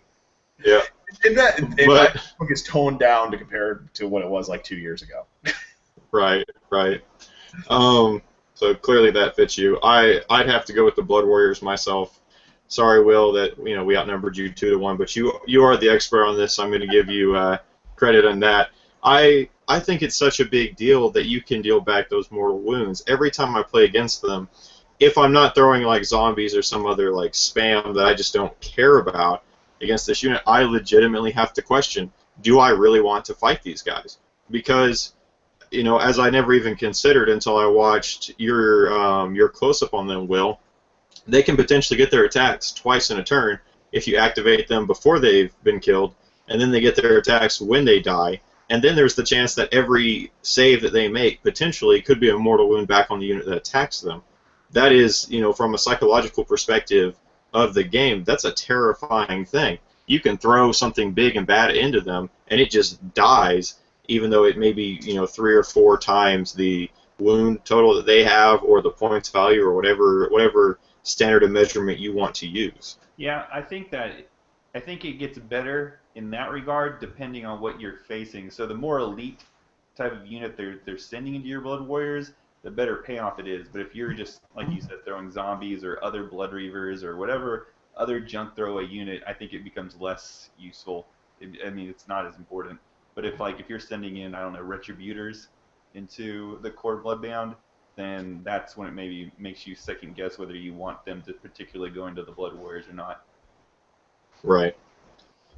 Yeah. And my book is toned down to compare to what it was like 2 years ago. Right. So clearly that fits you. I'd have to go with the Blood Warriors myself. Sorry, Will, that we outnumbered you 2-1, but you are the expert on this, so I'm going to give you credit on that. I think it's such a big deal that you can deal back those mortal wounds every time I play against them. If I'm not throwing like zombies or some other like spam that I just don't care about against this unit, I legitimately have to question: do I really want to fight these guys? Because as I never even considered until I watched your close-up on them, Will, they can potentially get their attacks twice in a turn if you activate them before they've been killed, and then they get their attacks when they die, and then there's the chance that every save that they make potentially could be a mortal wound back on the unit that attacks them. That is, from a psychological perspective of the game, that's a terrifying thing. You can throw something big and bad into them, and it just dies, even though it may be 3 or 4 times the wound total that they have, or the points value, or whatever standard of measurement you want to use. Yeah, I think it gets better in that regard depending on what you're facing. So the more elite type of unit they're sending into your Blood Warriors, the better payoff it is. But if you're just, like you said, throwing zombies or other Blood Reavers or whatever other junk throwaway unit, I think it becomes less useful. It's not as important. But if you're sending in, I don't know, Retributors into the core Bloodbound, then that's when it maybe makes you second guess whether you want them to particularly go into the Blood Warriors or not. Right.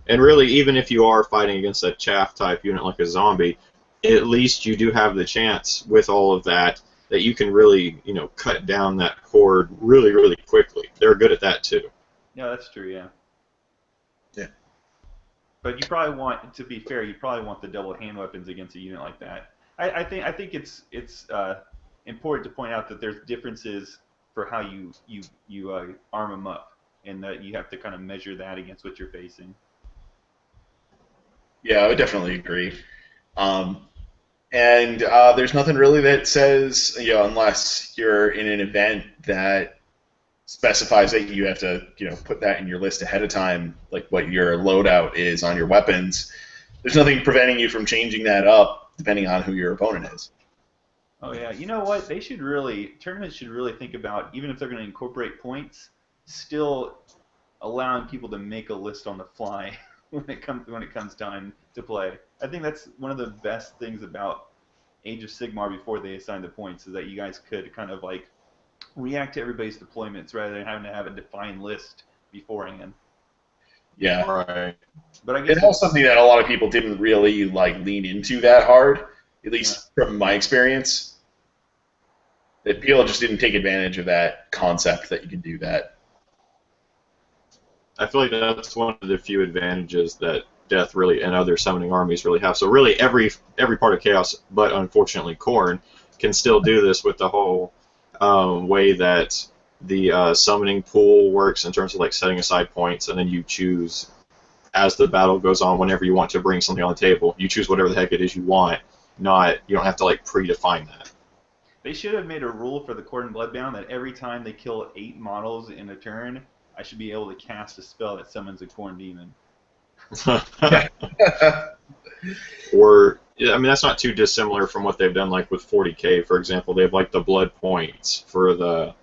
And really, even if you are fighting against a chaff type unit like a zombie, at least you do have the chance with all of that you can really, cut down that horde really, really quickly. They're good at that too. Yeah, that's true, yeah. Yeah. But you probably want, to be fair, you probably want the double hand weapons against a unit like that. I think it's important to point out that there's differences for how you arm them up, and that you have to kind of measure that against what you're facing. Yeah, I would definitely agree. And there's nothing really that says, unless you're in an event that specifies that you have to, put that in your list ahead of time, like what your loadout is on your weapons. There's nothing preventing you from changing that up depending on who your opponent is. Oh yeah, you know what? Tournaments should really think about, even if they're going to incorporate points, still allowing people to make a list on the fly when it comes time to play. I think that's one of the best things about Age of Sigmar before they assign the points, is that you guys could kind of react to everybody's deployments rather than having to have a defined list beforehand. Yeah. Right. But I guess it was something that a lot of people didn't really lean into that hard, at least from my experience. That people just didn't take advantage of that concept that you can do that. I feel like that's one of the few advantages that Death really and other summoning armies really have. So really every part of Chaos, but unfortunately Khorne, can still do this with the whole way that the summoning pool works in terms of setting aside points, and then you choose as the battle goes on whenever you want to bring something on the table. You choose whatever the heck it is you want. You don't have to predefine that. They should have made a rule for the Khorne Bloodbound that every time they kill 8 models in a turn, I should be able to cast a spell that summons a Khorne demon. Or, that's not too dissimilar from what they've done with 40k, for example. They have the blood points for the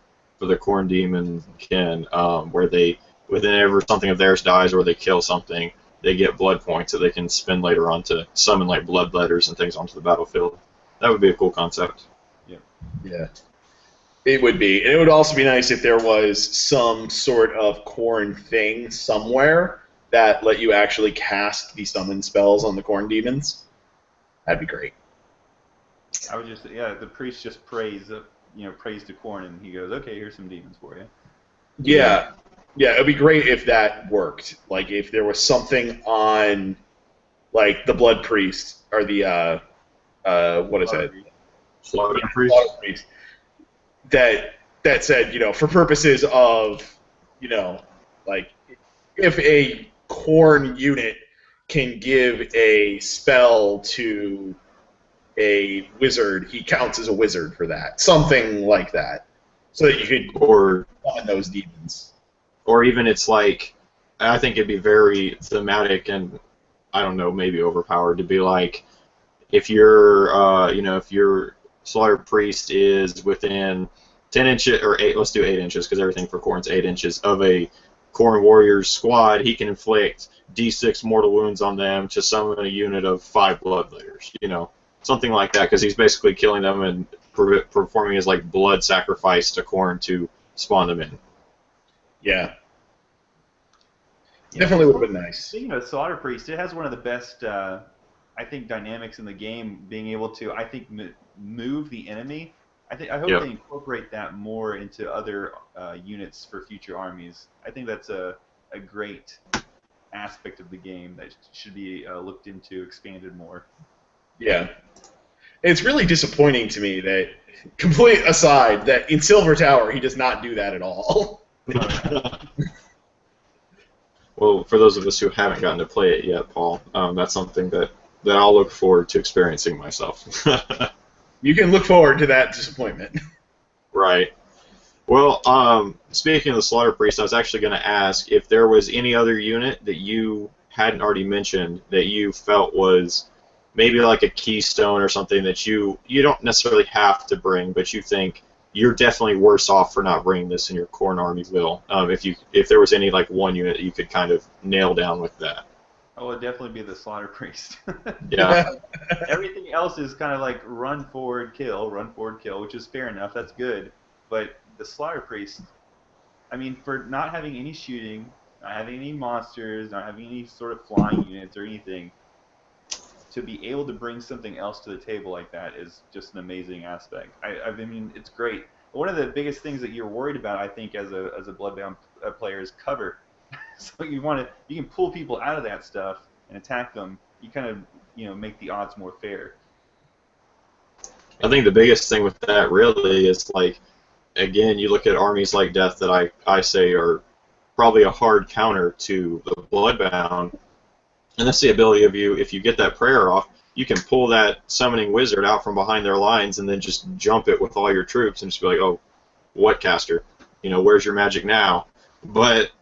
Khorne demon kin, where they, whenever something of theirs dies or they kill something, they get blood points that they can spend later on to summon blood letters and things onto the battlefield. That would be a cool concept. Yeah. It would be. And it would also be nice if there was some sort of Khorne thing somewhere that let you actually cast the summon spells on the Khorne demons. That'd be great. I would just, the priest just prays to Khorne, and he goes, okay, here's some demons for you. Yeah. Yeah, it'd be great if that worked. If there was something on, the Blood Priest, or the, what is it? Slaughter Priest. That said, for purposes of, if a Khorne unit can give a spell to a wizard, he counts as a wizard for that. Something like that. So that you could summon those demons. Or even it's like, I think it'd be very thematic and, I don't know, maybe overpowered to be like, if your, if your Slaughter Priest is within 10 inches, or 8, let's do 8 inches, because everything for Khorne's 8 inches, of a Khorne Warriors squad, he can inflict D6 mortal wounds on them to summon a unit of 5 Bloodletters, something like that, because he's basically killing them and performing his like blood sacrifice to Khorne to spawn them in. Yeah. Definitely would have been nice. Speaking of Slaughter Priest, it has one of the best, I think, dynamics in the game, being able to, I think, move the enemy. I hope they incorporate that more into other units for future armies. I think that's a great aspect of the game that should be looked into, expanded more. Yeah. It's really disappointing to me that, complete aside, that in Silver Tower he does not do that at all. Well, for those of us who haven't gotten to play it yet, Paul, that's something that I'll look forward to experiencing myself. You can look forward to that disappointment. Right. Well, speaking of the Slaughter Priest, I was actually going to ask if there was any other unit that you hadn't already mentioned that you felt was maybe like a keystone or something that you don't necessarily have to bring, but you think you're definitely worse off for not bringing this in your Khorne army, Will. If there was any like one unit that you could kind of nail down with that. Oh, it'd definitely be the Slaughter Priest. Yeah. Everything else is kind of like run forward, kill, which is fair enough. That's good. But the Slaughter Priest, I mean, for not having any shooting, not having any monsters, not having any sort of flying units or anything, to be able to bring something else to the table like that is just an amazing aspect. I mean, it's great. One of the biggest things that you're worried about, I think, as a Bloodbound player is cover. So you can pull people out of that stuff and attack them. You kind of make the odds more fair. I think the biggest thing with that really is like, again, you look at armies like Death that I say are probably a hard counter to the Bloodbound. And that's the ability of you, if you get that prayer off, you can pull that summoning wizard out from behind their lines and then just jump it with all your troops and just be like, oh, what caster? Where's your magic now? But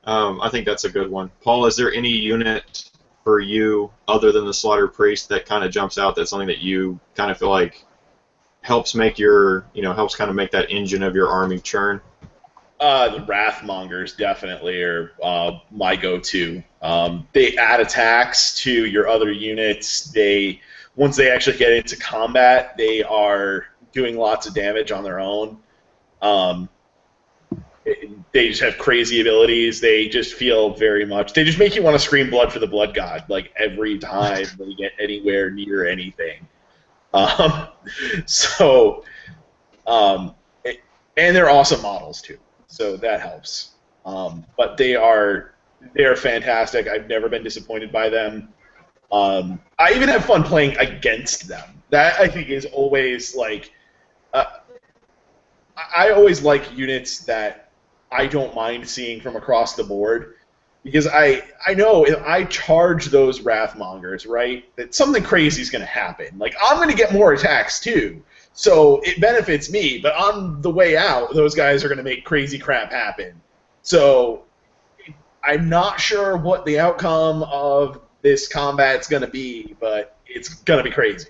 I think that's a good one. Paul, is there any unit for you other than the Slaughter Priest that kind of jumps out, that's something that you kind of feel like helps make helps kind of make that engine of your army churn? The Wrathmongers definitely are my go-to. They add attacks to your other units. Once they actually get into combat, they are doing lots of damage on their own. They just have crazy abilities. They just feel very much. They just make you want to scream blood for the blood god like every time they get anywhere near anything. And they're awesome models too. So that helps. But they are fantastic. I've never been disappointed by them. I even have fun playing against them. That, I think, is always like... I always like units that I don't mind seeing from across the board. Because I know if I charge those Wrathmongers, right, that something crazy is going to happen. Like, I'm going to get more attacks too. So it benefits me, but on the way out, those guys are going to make crazy crap happen. So I'm not sure what the outcome of this combat's going to be, but it's going to be crazy.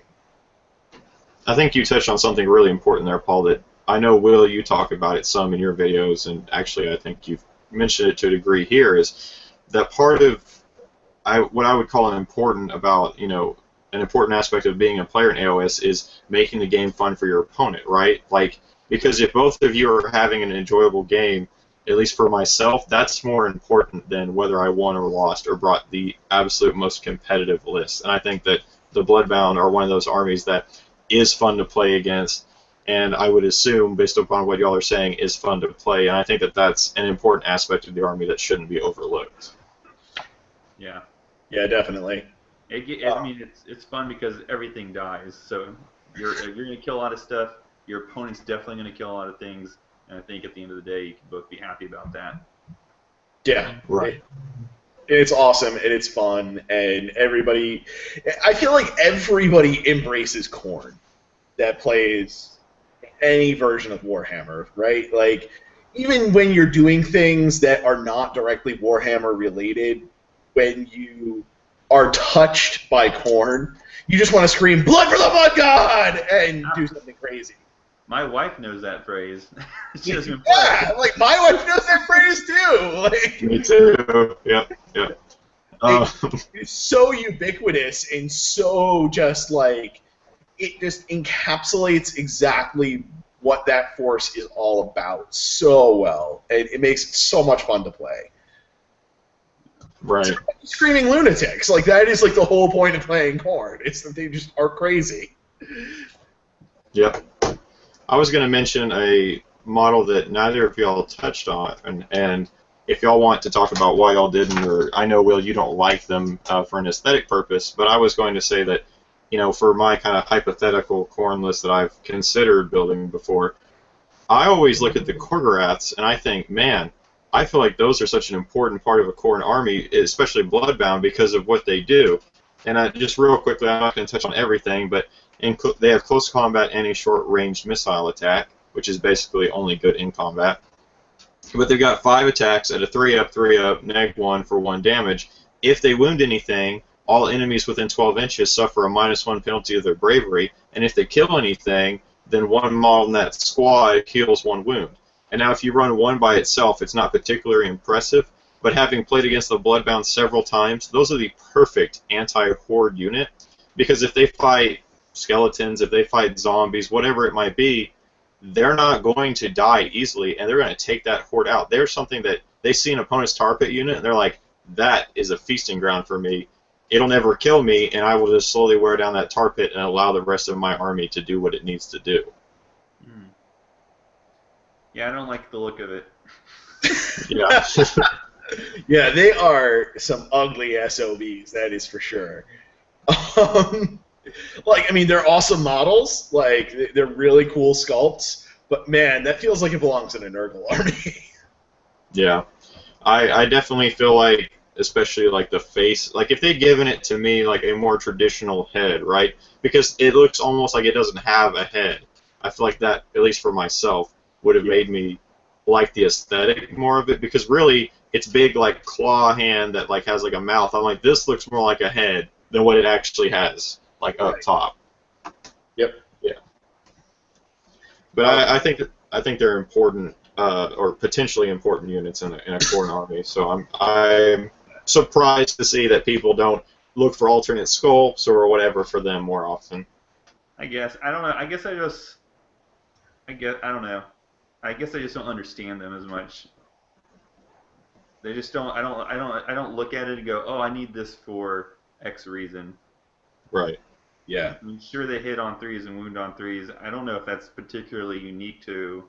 I think you touched on something really important there, Paul, that I know, Will, you talk about it some in your videos, and actually I think you've mentioned it to a degree here, is that part of what I would call an important aspect of being a player in AOS is making the game fun for your opponent, right? Like, because if both of you are having an enjoyable game, at least for myself, that's more important than whether I won or lost or brought the absolute most competitive list. And I think that the Bloodbound are one of those armies that is fun to play against, and I would assume, based upon what y'all are saying, is fun to play. And I think that that's an important aspect of the army that shouldn't be overlooked. Yeah. Yeah, definitely. I mean, it's fun because everything dies. So you're going to kill a lot of stuff. Your opponent's definitely going to kill a lot of things. And I think at the end of the day, you can both be happy about that. Yeah. Right. It's awesome and it's fun and everybody. I feel like everybody embraces Khorne that plays any version of Warhammer, right? Like even when you're doing things that are not directly Warhammer related, when you are touched by Khorne, you just want to scream "Blood for the Mud God" and do something crazy. My wife knows that phrase. She doesn't even play. Yeah, like my wife knows that phrase too. Like, Me too. Yep. it's so ubiquitous and so just like it just encapsulates exactly what that force is all about so well, and it makes it so much fun to play. Right. Screaming lunatics, like that is like the whole point of playing Khorne. It's that they just are crazy. Yep. I was going to mention a model that neither of y'all touched on, and if y'all want to talk about why y'all didn't, or I know, Will, you don't like them for an aesthetic purpose, but I was going to say that, you know, for my kind of hypothetical Khorne list that I've considered building before, I always look at the Khorgoraths and I think, man, I feel like those are such an important part of a Khorne army, especially Bloodbound, because of what they do. And just real quickly, I'm not going to touch on everything, but they have close combat and a short-range missile attack, which is basically only good in combat. But they've got 5 attacks at a 3-up, 3-up, -1 for 1 damage. If they wound anything, all enemies within 12 inches suffer a -1 penalty of their bravery, and if they kill anything, then one model in that squad heals 1 wound. And now if you run 1 by itself, it's not particularly impressive, but having played against the Bloodbound several times, those are the perfect anti-horde unit, because if they fight skeletons, if they fight zombies, whatever it might be, they're not going to die easily, and they're going to take that horde out. There's something that they see an opponent's tar pit unit, and they're like, that is a feasting ground for me. It'll never kill me, and I will just slowly wear down that tar pit and allow the rest of my army to do what it needs to do. Yeah, I don't like the look of it. Yeah. Yeah, they are some ugly SOBs, that is for sure. Like, I mean, they're awesome models. Like, they're really cool sculpts. But, man, that feels like it belongs in a Nurgle army. Yeah. I definitely feel like, especially, like, the face, like, if they'd given it to me, like, a more traditional head, right? Because it looks almost like it doesn't have a head. I feel like that, at least for myself, would have made me like the aesthetic more of it, because really, it's big, like, claw hand that, like, has, like, a mouth. I'm like, this looks more like a head than what it actually has. Like up top. Yep. Yeah. But I think they're important or potentially important units in a Khorne army. So I'm surprised to see that people don't look for alternate sculpts or whatever for them more often. I guess I don't know. I don't know. I guess I just don't understand them as much. They just don't. I don't look at it and go, oh, I need this for X reason. Right. Yeah. I'm sure they hit on 3s and wound on 3s. I don't know if that's particularly unique to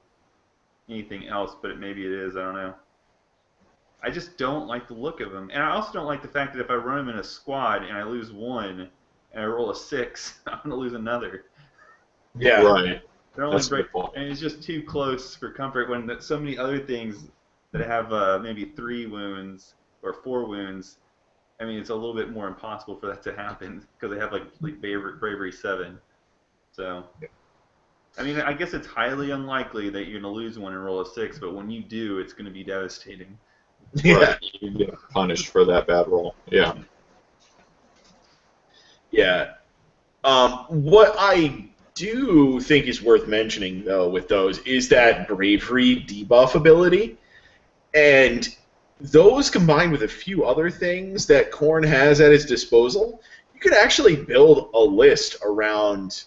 anything else, but maybe it is. I don't know. I just don't like the look of them. And I also don't like the fact that if I run them in a squad and I lose 1 and I roll a 6, I'm going to lose another. Yeah. Right. They're only That's a good point. and it's just too close for comfort when so many other things that have maybe 3 wounds or 4 wounds. I mean, it's a little bit more impossible for that to happen because they have like bravery 7. So, I mean, I guess it's highly unlikely that you're going to lose 1 and roll a 6, but when you do, it's going to be devastating. Yeah. Right. You get punished for that bad roll. Yeah. Yeah. What I do think is worth mentioning, though, with those is that bravery debuff ability. And those combined with a few other things that Khorne has at its disposal, you can actually build a list around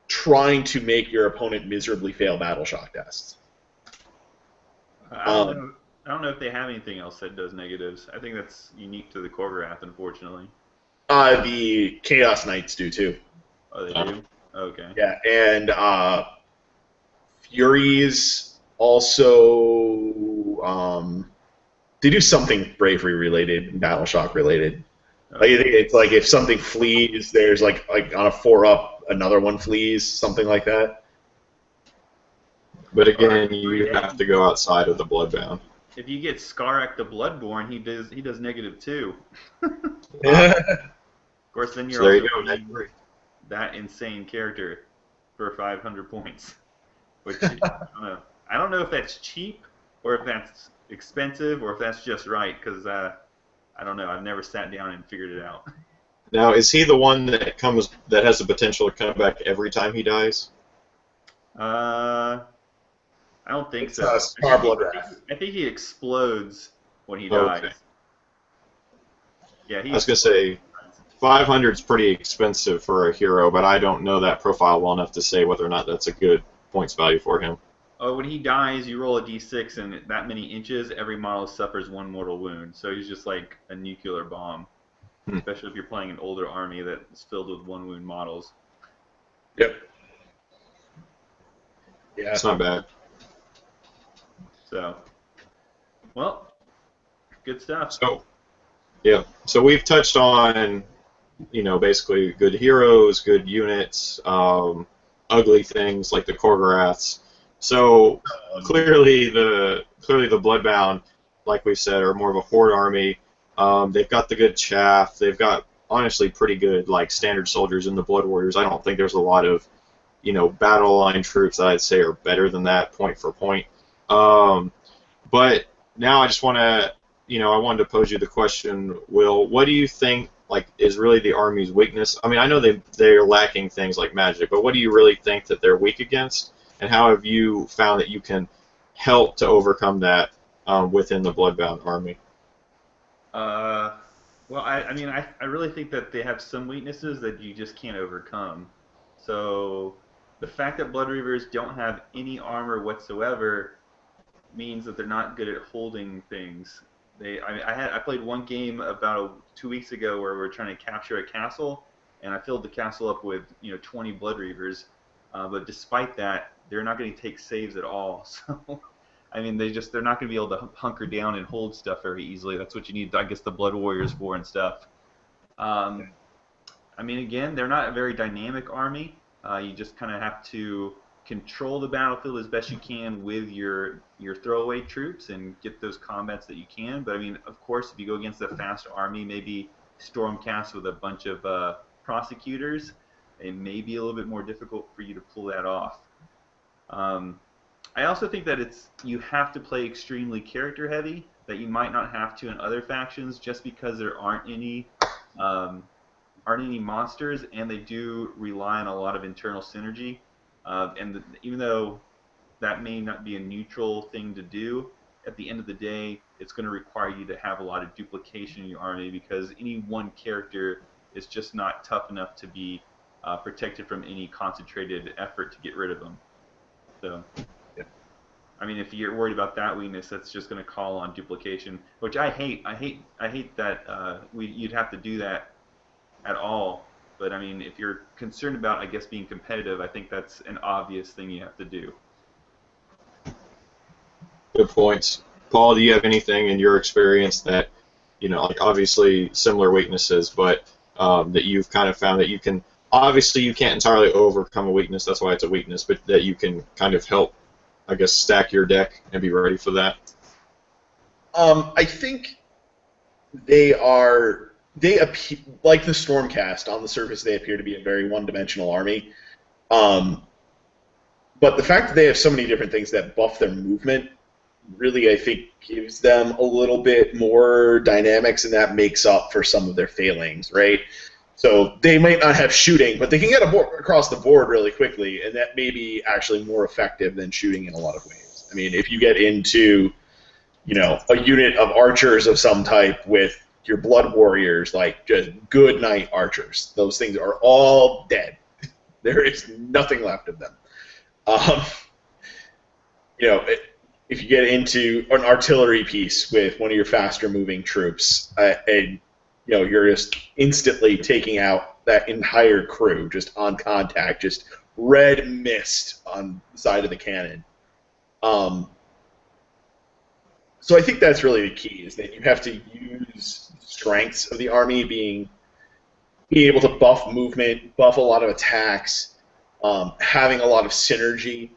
trying to make your opponent miserably fail battle shock tests. I don't know if they have anything else that does negatives. I think that's unique to the Khorgorath, unfortunately. The Chaos Knights do too. Oh, they do? Okay. Yeah, and Furies also they do something bravery related, battle shock related. Like it's like if something flees, there's like on a 4-up, another one flees, something like that. But again, you have to go outside of the Bloodbound. if you get Skarak the Bloodborne, he does -2. Of course, then So you're there also you go. playing that insane character for 500 points, which I don't know. I don't know if that's cheap or if that's expensive or if that's just right, because I don't know. I've never sat down and figured it out. Now, is he the one that has the potential to come back every time he dies? I don't think It's so. Star Blood Wrath. I think he explodes when he Okay. dies. Yeah, he I was gonna explodes. say 500 is pretty expensive for a hero, but I don't know that profile well enough to say whether or not that's a good points value for him. Oh, when he dies, you roll a d6, and that many inches, every model suffers 1 mortal wound. So he's just like a nuclear bomb, Hmm. especially if you're playing an older army that's filled with 1 wound models. Yep. Yeah. It's not bad. So, well, good stuff. So, yeah. So we've touched on, basically good heroes, good units, ugly things like the Korgoraths. So clearly the Bloodbound, like we said, are more of a horde army. They've got the good chaff. They've got honestly pretty good like standard soldiers in the Blood Warriors. I don't think there's a lot of battle line troops that I'd say are better than that point for point. But now I just want to, I wanted to pose you the question, Will. What do you think is really the Army's weakness? I mean, I know they're lacking things like magic, but what do you really think that they're weak against? And how have you found that you can help to overcome that within the Bloodbound Army? Well, I really think that they have some weaknesses that you just can't overcome. So the fact that Blood Reavers don't have any armor whatsoever means that they're not good at holding things. I played one game about 2 weeks ago where we were trying to capture a castle, and I filled the castle up with 20 Blood Reavers, but despite that, they're not going to take saves at all. So I mean, they're not going to be able to hunker down and hold stuff very easily. That's what you need, I guess, the Blood Warriors for and stuff. I mean, again, they're not a very dynamic army. You just kind of have to control the battlefield as best you can with your throwaway troops and get those combats that you can. But I mean, of course, if you go against a fast army, maybe Stormcast with a bunch of prosecutors, it may be a little bit more difficult for you to pull that off. I also think that you have to play extremely character heavy that you might not have to in other factions, just because there aren't any monsters, and they do rely on a lot of internal synergy. Even though that may not be a neutral thing to do, at the end of the day, it's going to require you to have a lot of duplication in your army, because any one character is just not tough enough to be protected from any concentrated effort to get rid of them. So, I mean, if you're worried about that weakness, that's just going to call on duplication, which I hate. I hate that you'd have to do that at all. But I mean, if you're concerned about, I guess, being competitive, I think that's an obvious thing you have to do. Good points. Paul, do you have anything in your experience that, obviously similar weaknesses, but that you've kind of found that you can, obviously you can't entirely overcome a weakness, that's why it's a weakness, but that you can kind of help, I guess, stack your deck and be ready for that? I think they appear, like the Stormcast, on the surface they appear to be a very one-dimensional army. But the fact that they have so many different things that buff their movement really, I think, gives them a little bit more dynamics, and that makes up for some of their failings, right? So they might not have shooting, but they can get across the board really quickly, and that may be actually more effective than shooting in a lot of ways. I mean, if you get into, a unit of archers of some type with your Blood Warriors, like just good night archers, those things are all dead. There is nothing left of them. If you get into an artillery piece with one of your faster moving troops, and you're just instantly taking out that entire crew just on contact, just red mist on the side of the cannon. So I think that's really the key, is that you have to use strengths of the army, being able to buff movement, buff a lot of attacks, having a lot of synergy.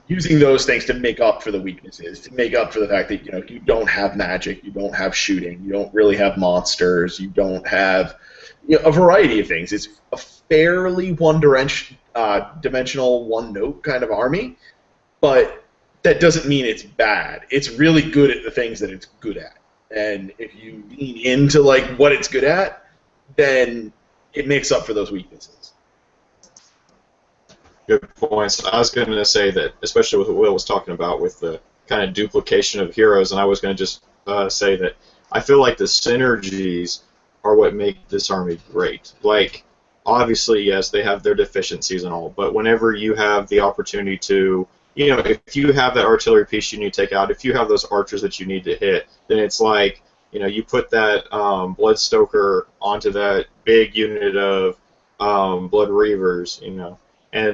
using those things to make up for the weaknesses, to make up for the fact that you don't have magic, you don't have shooting, you don't really have monsters, you don't have a variety of things. It's a fairly dimensional, one-note kind of army, but that doesn't mean it's bad. It's really good at the things that it's good at, and if you lean into what it's good at, then it makes up for those weaknesses. Good points. I was going to say that, especially with what Will was talking about with the kind of duplication of heroes, and I was going to just say that I feel like the synergies are what make this army great. Like, obviously, yes, they have their deficiencies and all, but whenever you have the opportunity to, if you have that artillery piece you need to take out, if you have those archers that you need to hit, then it's like, you put that Bloodstoker onto that big unit of Blood Reavers,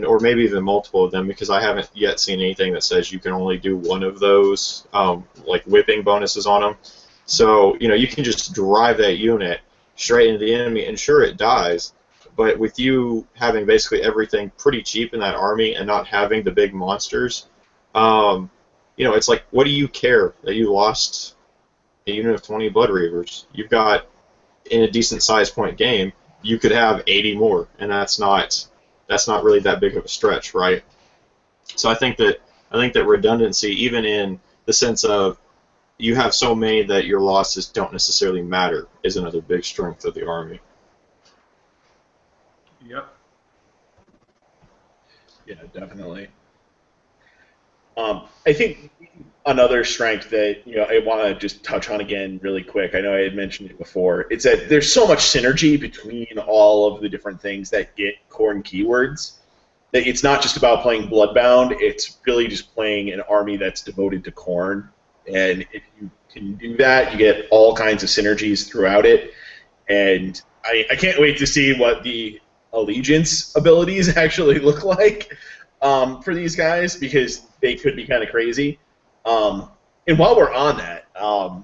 or maybe even multiple of them, because I haven't yet seen anything that says you can only do one of those, like whipping bonuses on them. So, you can just drive that unit straight into the enemy, and sure, it dies, but with you having basically everything pretty cheap in that army and not having the big monsters, it's like, what do you care that you lost a unit of 20 Blood Reavers? You've got, in a decent size point game, you could have 80 more, and that's not really that big of a stretch, right? So I think that redundancy, even in the sense of you have so many that your losses don't necessarily matter, is another big strength of the army. Yep. Yeah, definitely. I think another strength that I want to just touch on again really quick, I know I had mentioned it before, it's that there's so much synergy between all of the different things that get Khorne keywords, that it's not just about playing Bloodbound, it's really just playing an army that's devoted to Khorne, and if you can do that, you get all kinds of synergies throughout it, and I can't wait to see what the allegiance abilities actually look like for these guys, because they could be kind of crazy. And while we're on that, I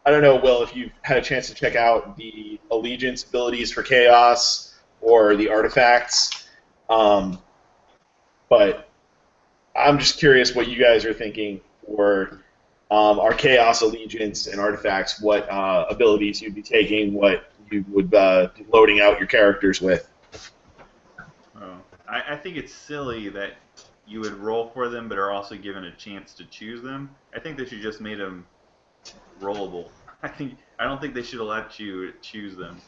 don't know, Will, if you've had a chance to check out the allegiance abilities for Chaos or the artifacts, but I'm just curious what you guys are thinking for our Chaos allegiance and artifacts, what abilities you'd be taking, what you would be loading out your characters with. Oh, I think it's silly that you would roll for them, but are also given a chance to choose them. I think they should just made them rollable. I don't think they should have let you choose them.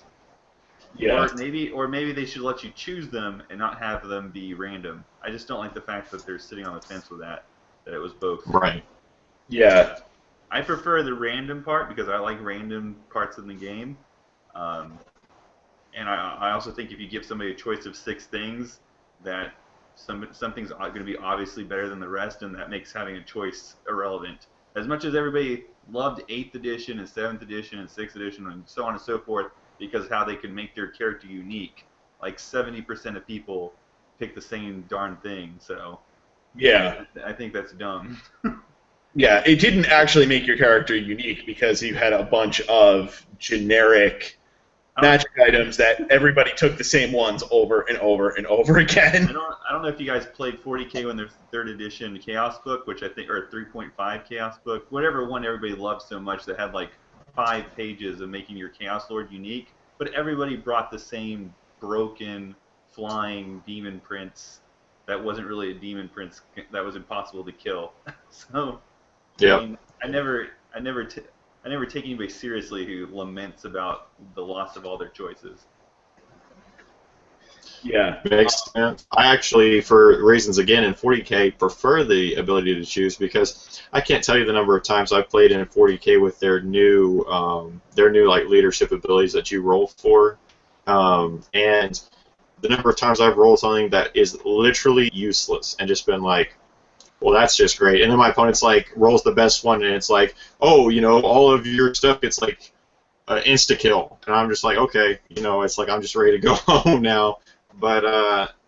Yeah. Or maybe they should let you choose them and not have them be random. I just don't like the fact that they're sitting on the fence with that it was both. Right. Yeah. I prefer the random part because I like random parts in the game. And I also think if you give somebody a choice of 6 things, that something's going to be obviously better than the rest, and that makes having a choice irrelevant. As much as everybody loved 8th edition and 7th edition and 6th edition and so on and so forth because of how they can make their character unique, like 70% of people pick the same darn thing. So yeah, I think that's dumb. Yeah, it didn't actually make your character unique because you had a bunch of generic magic items that everybody took the same ones over and over and over again. I don't know if you guys played 40K when there's 3rd edition Chaos book, which I think, or 3.5 Chaos book, whatever one everybody loved so much that had like 5 pages of making your Chaos Lord unique, but everybody brought the same broken flying demon prince that wasn't really a demon prince that was impossible to kill. So yeah, I mean, I never take anybody seriously who laments about the loss of all their choices. Yeah. Makes sense. I actually, for reasons again in 40K, prefer the ability to choose because I can't tell you the number of times I've played in 40K with their new like leadership abilities that you roll for, and the number of times I've rolled something that is literally useless and just been like, well, that's just great. And then my opponent's like rolls the best one, and it's like, oh, all of your stuff gets like insta kill, and I'm just like, okay, it's like I'm just ready to go home now. But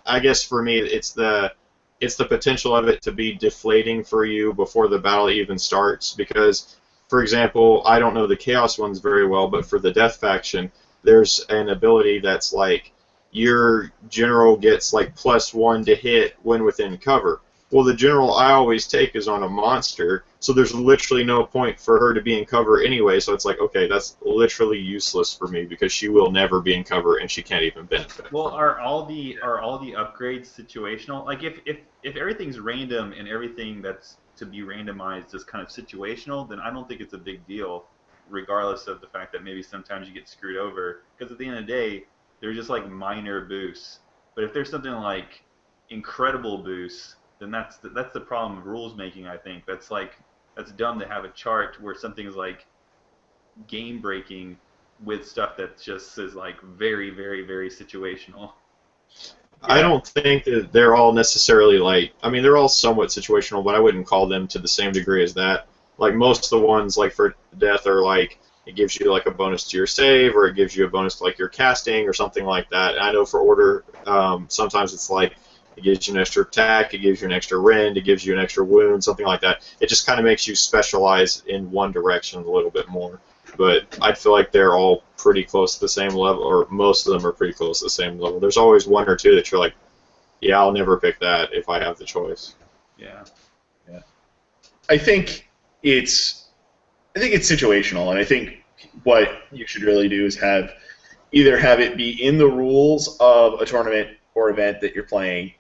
I guess for me, it's the potential of it to be deflating for you before the battle even starts. Because, for example, I don't know the Chaos ones very well, but for the Death faction, there's an ability that's like your general gets like +1 to hit when within cover. Well, the general I always take is on a monster, so there's literally no point for her to be in cover anyway, so it's like, okay, that's literally useless for me because she will never be in cover and she can't even benefit. Well, are all the upgrades situational? Like if everything's random and everything that's to be randomized is kind of situational, then I don't think it's a big deal, regardless of the fact that maybe sometimes you get screwed over. Because at the end of the day, they're just like minor boosts. But if there's something like incredible boosts, then that's the problem of rules making. I think that's dumb to have a chart where something is like game breaking with stuff that just is like very, very, very situational. I don't think that they're all necessarily like, I mean, they're all somewhat situational, but I wouldn't call them to the same degree as that. Like most of the ones, like for death, are like, it gives you like a bonus to your save, or it gives you a bonus to like your casting, or something like that. And I know for order, sometimes it's like, it gives you an extra attack, it gives you an extra rend, it gives you an extra wound, something like that. It just kind of makes you specialize in one direction a little bit more. But I feel like they're all pretty close to the same level, or most of them are pretty close to the same level. There's always one or two that you're like, yeah, I'll never pick that if I have the choice. Yeah. Yeah. I think it's situational, and I think what you should really do is either have it be in the rules of a tournament or event that you're playing,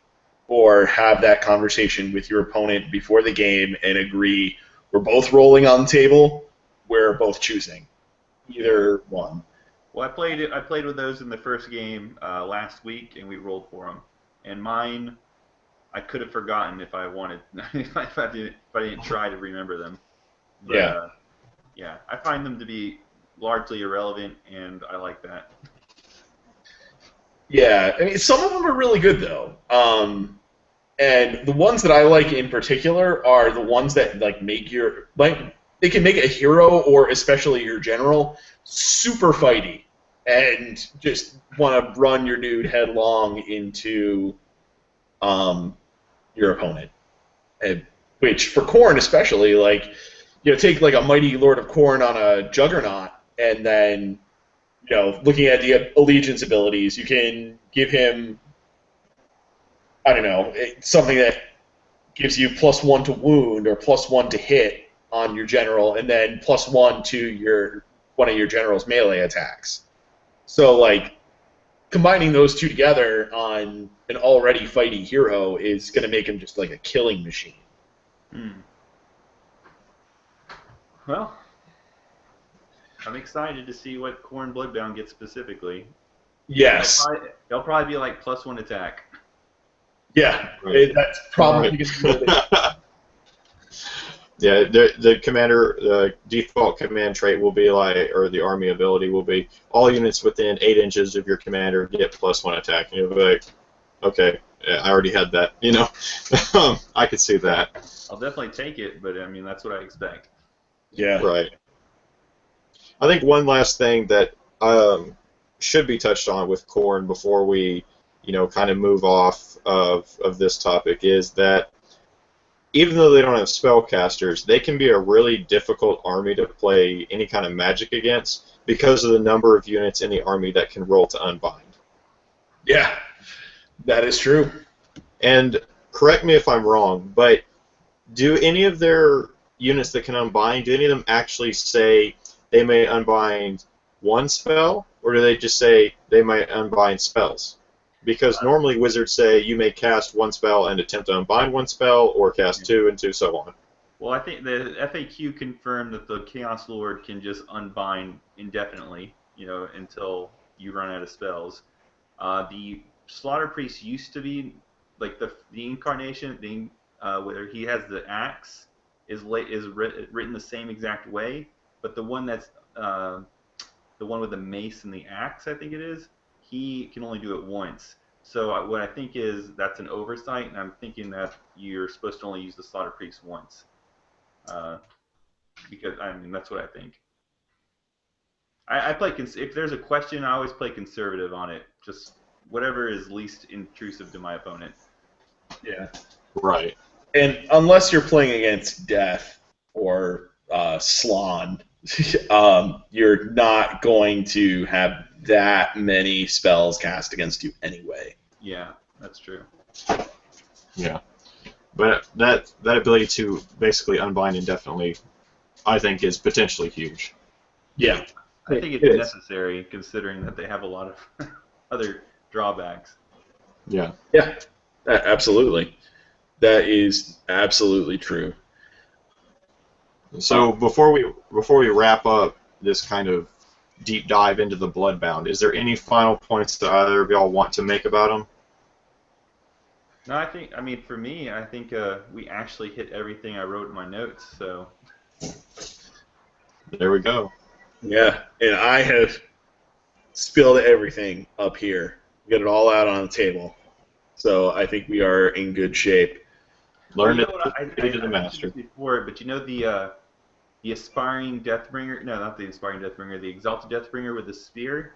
or have that conversation with your opponent before the game and agree we're both rolling on the table, we're both choosing. Either one. Well, I played with those in the first game last week, and we rolled for them. And mine, I could have forgotten if I wanted, if I didn't try to remember them. But, Yeah. Yeah, I find them to be largely irrelevant, and I like that. Yeah, I mean, some of them are really good though. And the ones that I like in particular are the ones that like make your they can make a hero, or especially your general, super fighty and just want to run your dude headlong into your opponent. Which for Khorne especially, like, take like a mighty Lord of Khorne on a Juggernaut, and then looking at the allegiance abilities, you can give him, I don't know, something that gives you +1 to wound or +1 to hit on your general, and then +1 to one of your general's melee attacks. So, like, combining those two together on an already fighty hero is going to make him just like a killing machine. Well, I'm excited to see what Khorne Bloodbound gets specifically. Yes. It'll probably be like +1 attack. Yeah, that's probably going to be what it is. Yeah, the commander, the default command trait will be like, or the army ability will be, all units within 8 inches of your commander get +1 attack. And you'll be like, okay, yeah, I already had that, I could see that. I'll definitely take it, but I mean, that's what I expect. Yeah. Right. I think one last thing that should be touched on with Khorne before we, kind of move off of this topic is that even though they don't have spellcasters, they can be a really difficult army to play any kind of magic against because of the number of units in the army that can roll to unbind. Yeah, that is true. And correct me if I'm wrong, but do any of their units that can unbind, do any of them actually say they may unbind one spell, or do they just say they might unbind spells? Because normally wizards say you may cast one spell and attempt to unbind one spell, or cast two and so on. Well, I think the FAQ confirmed that the Chaos Lord can just unbind indefinitely, until you run out of spells. The Slaughter Priest used to be like the incarnation, where he has the axe is written the same exact way, but the one that's the one with the mace and the axe, I think it is, he can only do it once. So what I think is that's an oversight, and I'm thinking that you're supposed to only use the Slaughter Priest once. Because, I mean, that's what I think. I play, if there's a question, I always play conservative on it. Just whatever is least intrusive to my opponent. Yeah. Right. And unless you're playing against Death or Slann, you're not going to have that many spells cast against you anyway. Yeah, that's true. Yeah. But that ability to basically unbind indefinitely, I think, is potentially huge. Yeah. I think it's necessary considering that they have a lot of other drawbacks. Yeah. Yeah, absolutely. That is absolutely true. So before we wrap up this kind of deep dive into the Bloodbound, is there any final points that either of y'all want to make about them? No, I mean, for me, I think we actually hit everything I wrote in my notes, so. There we go. Yeah, and I have spilled everything up here. Get it all out on the table. So I think we are in good shape. Learn Well, to I the mentioned master. this before, but you know the aspiring Deathbringer? No, not the aspiring Deathbringer. The exalted Deathbringer with the spear.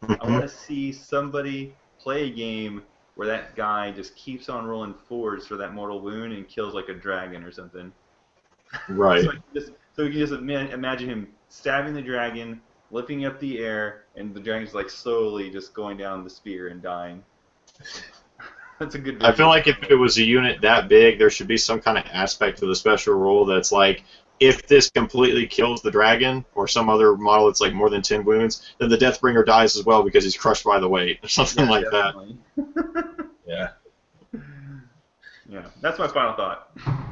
I want to see somebody play a game where that guy just keeps on rolling forwards for that mortal wound and kills like a dragon or something. Right. So you can just imagine him stabbing the dragon, lifting up the air, and the dragon's like slowly just going down the spear and dying. That's a good visual. I feel like if it was a unit that big, there should be some kind of aspect to the special rule that's like, if this completely kills the dragon or some other model that's like more than 10 wounds, then the Deathbringer dies as well because he's crushed by the weight or something like definitely. that. Yeah. Yeah, that's my final thought.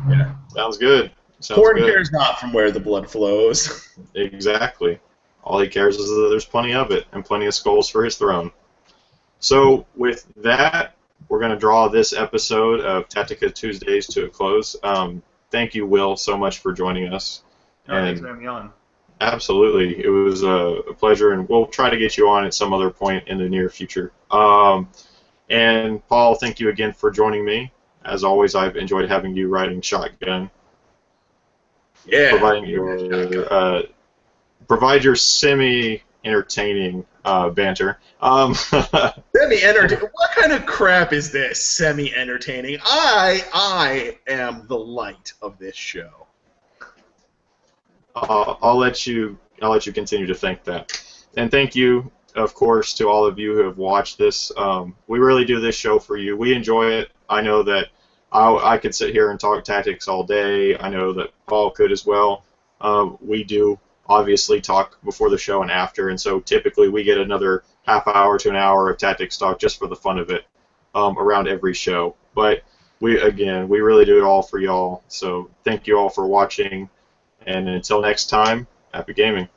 Yeah. Sounds good. Khorne Cares not from where the blood flows. Exactly. All he cares is that there's plenty of it and plenty of skulls for his throne. So with that, we're going to draw this episode of Tactica Tuesdays to a close. Thank you, Will, so much for joining us. Thanks for having me on. Absolutely. It was a pleasure, and we'll try to get you on at some other point in the near future. And Paul, thank you again for joining me. As always, I've enjoyed having you riding shotgun. Yeah. Provide your semi-entertaining banter. Semi-entertaining? What kind of crap is this? Semi-entertaining? I am the light of this show. I'll let you continue to think that. And thank you, of course, to all of you who have watched this. We really do this show for you. We enjoy it. I know that I could sit here and talk tactics all day. I know that Paul could as well. We do obviously talk before the show and after, and so typically we get another half hour to an hour of tactics talk just for the fun of it around every show. But we really do it all for y'all. So thank you all for watching, and until next time, happy gaming.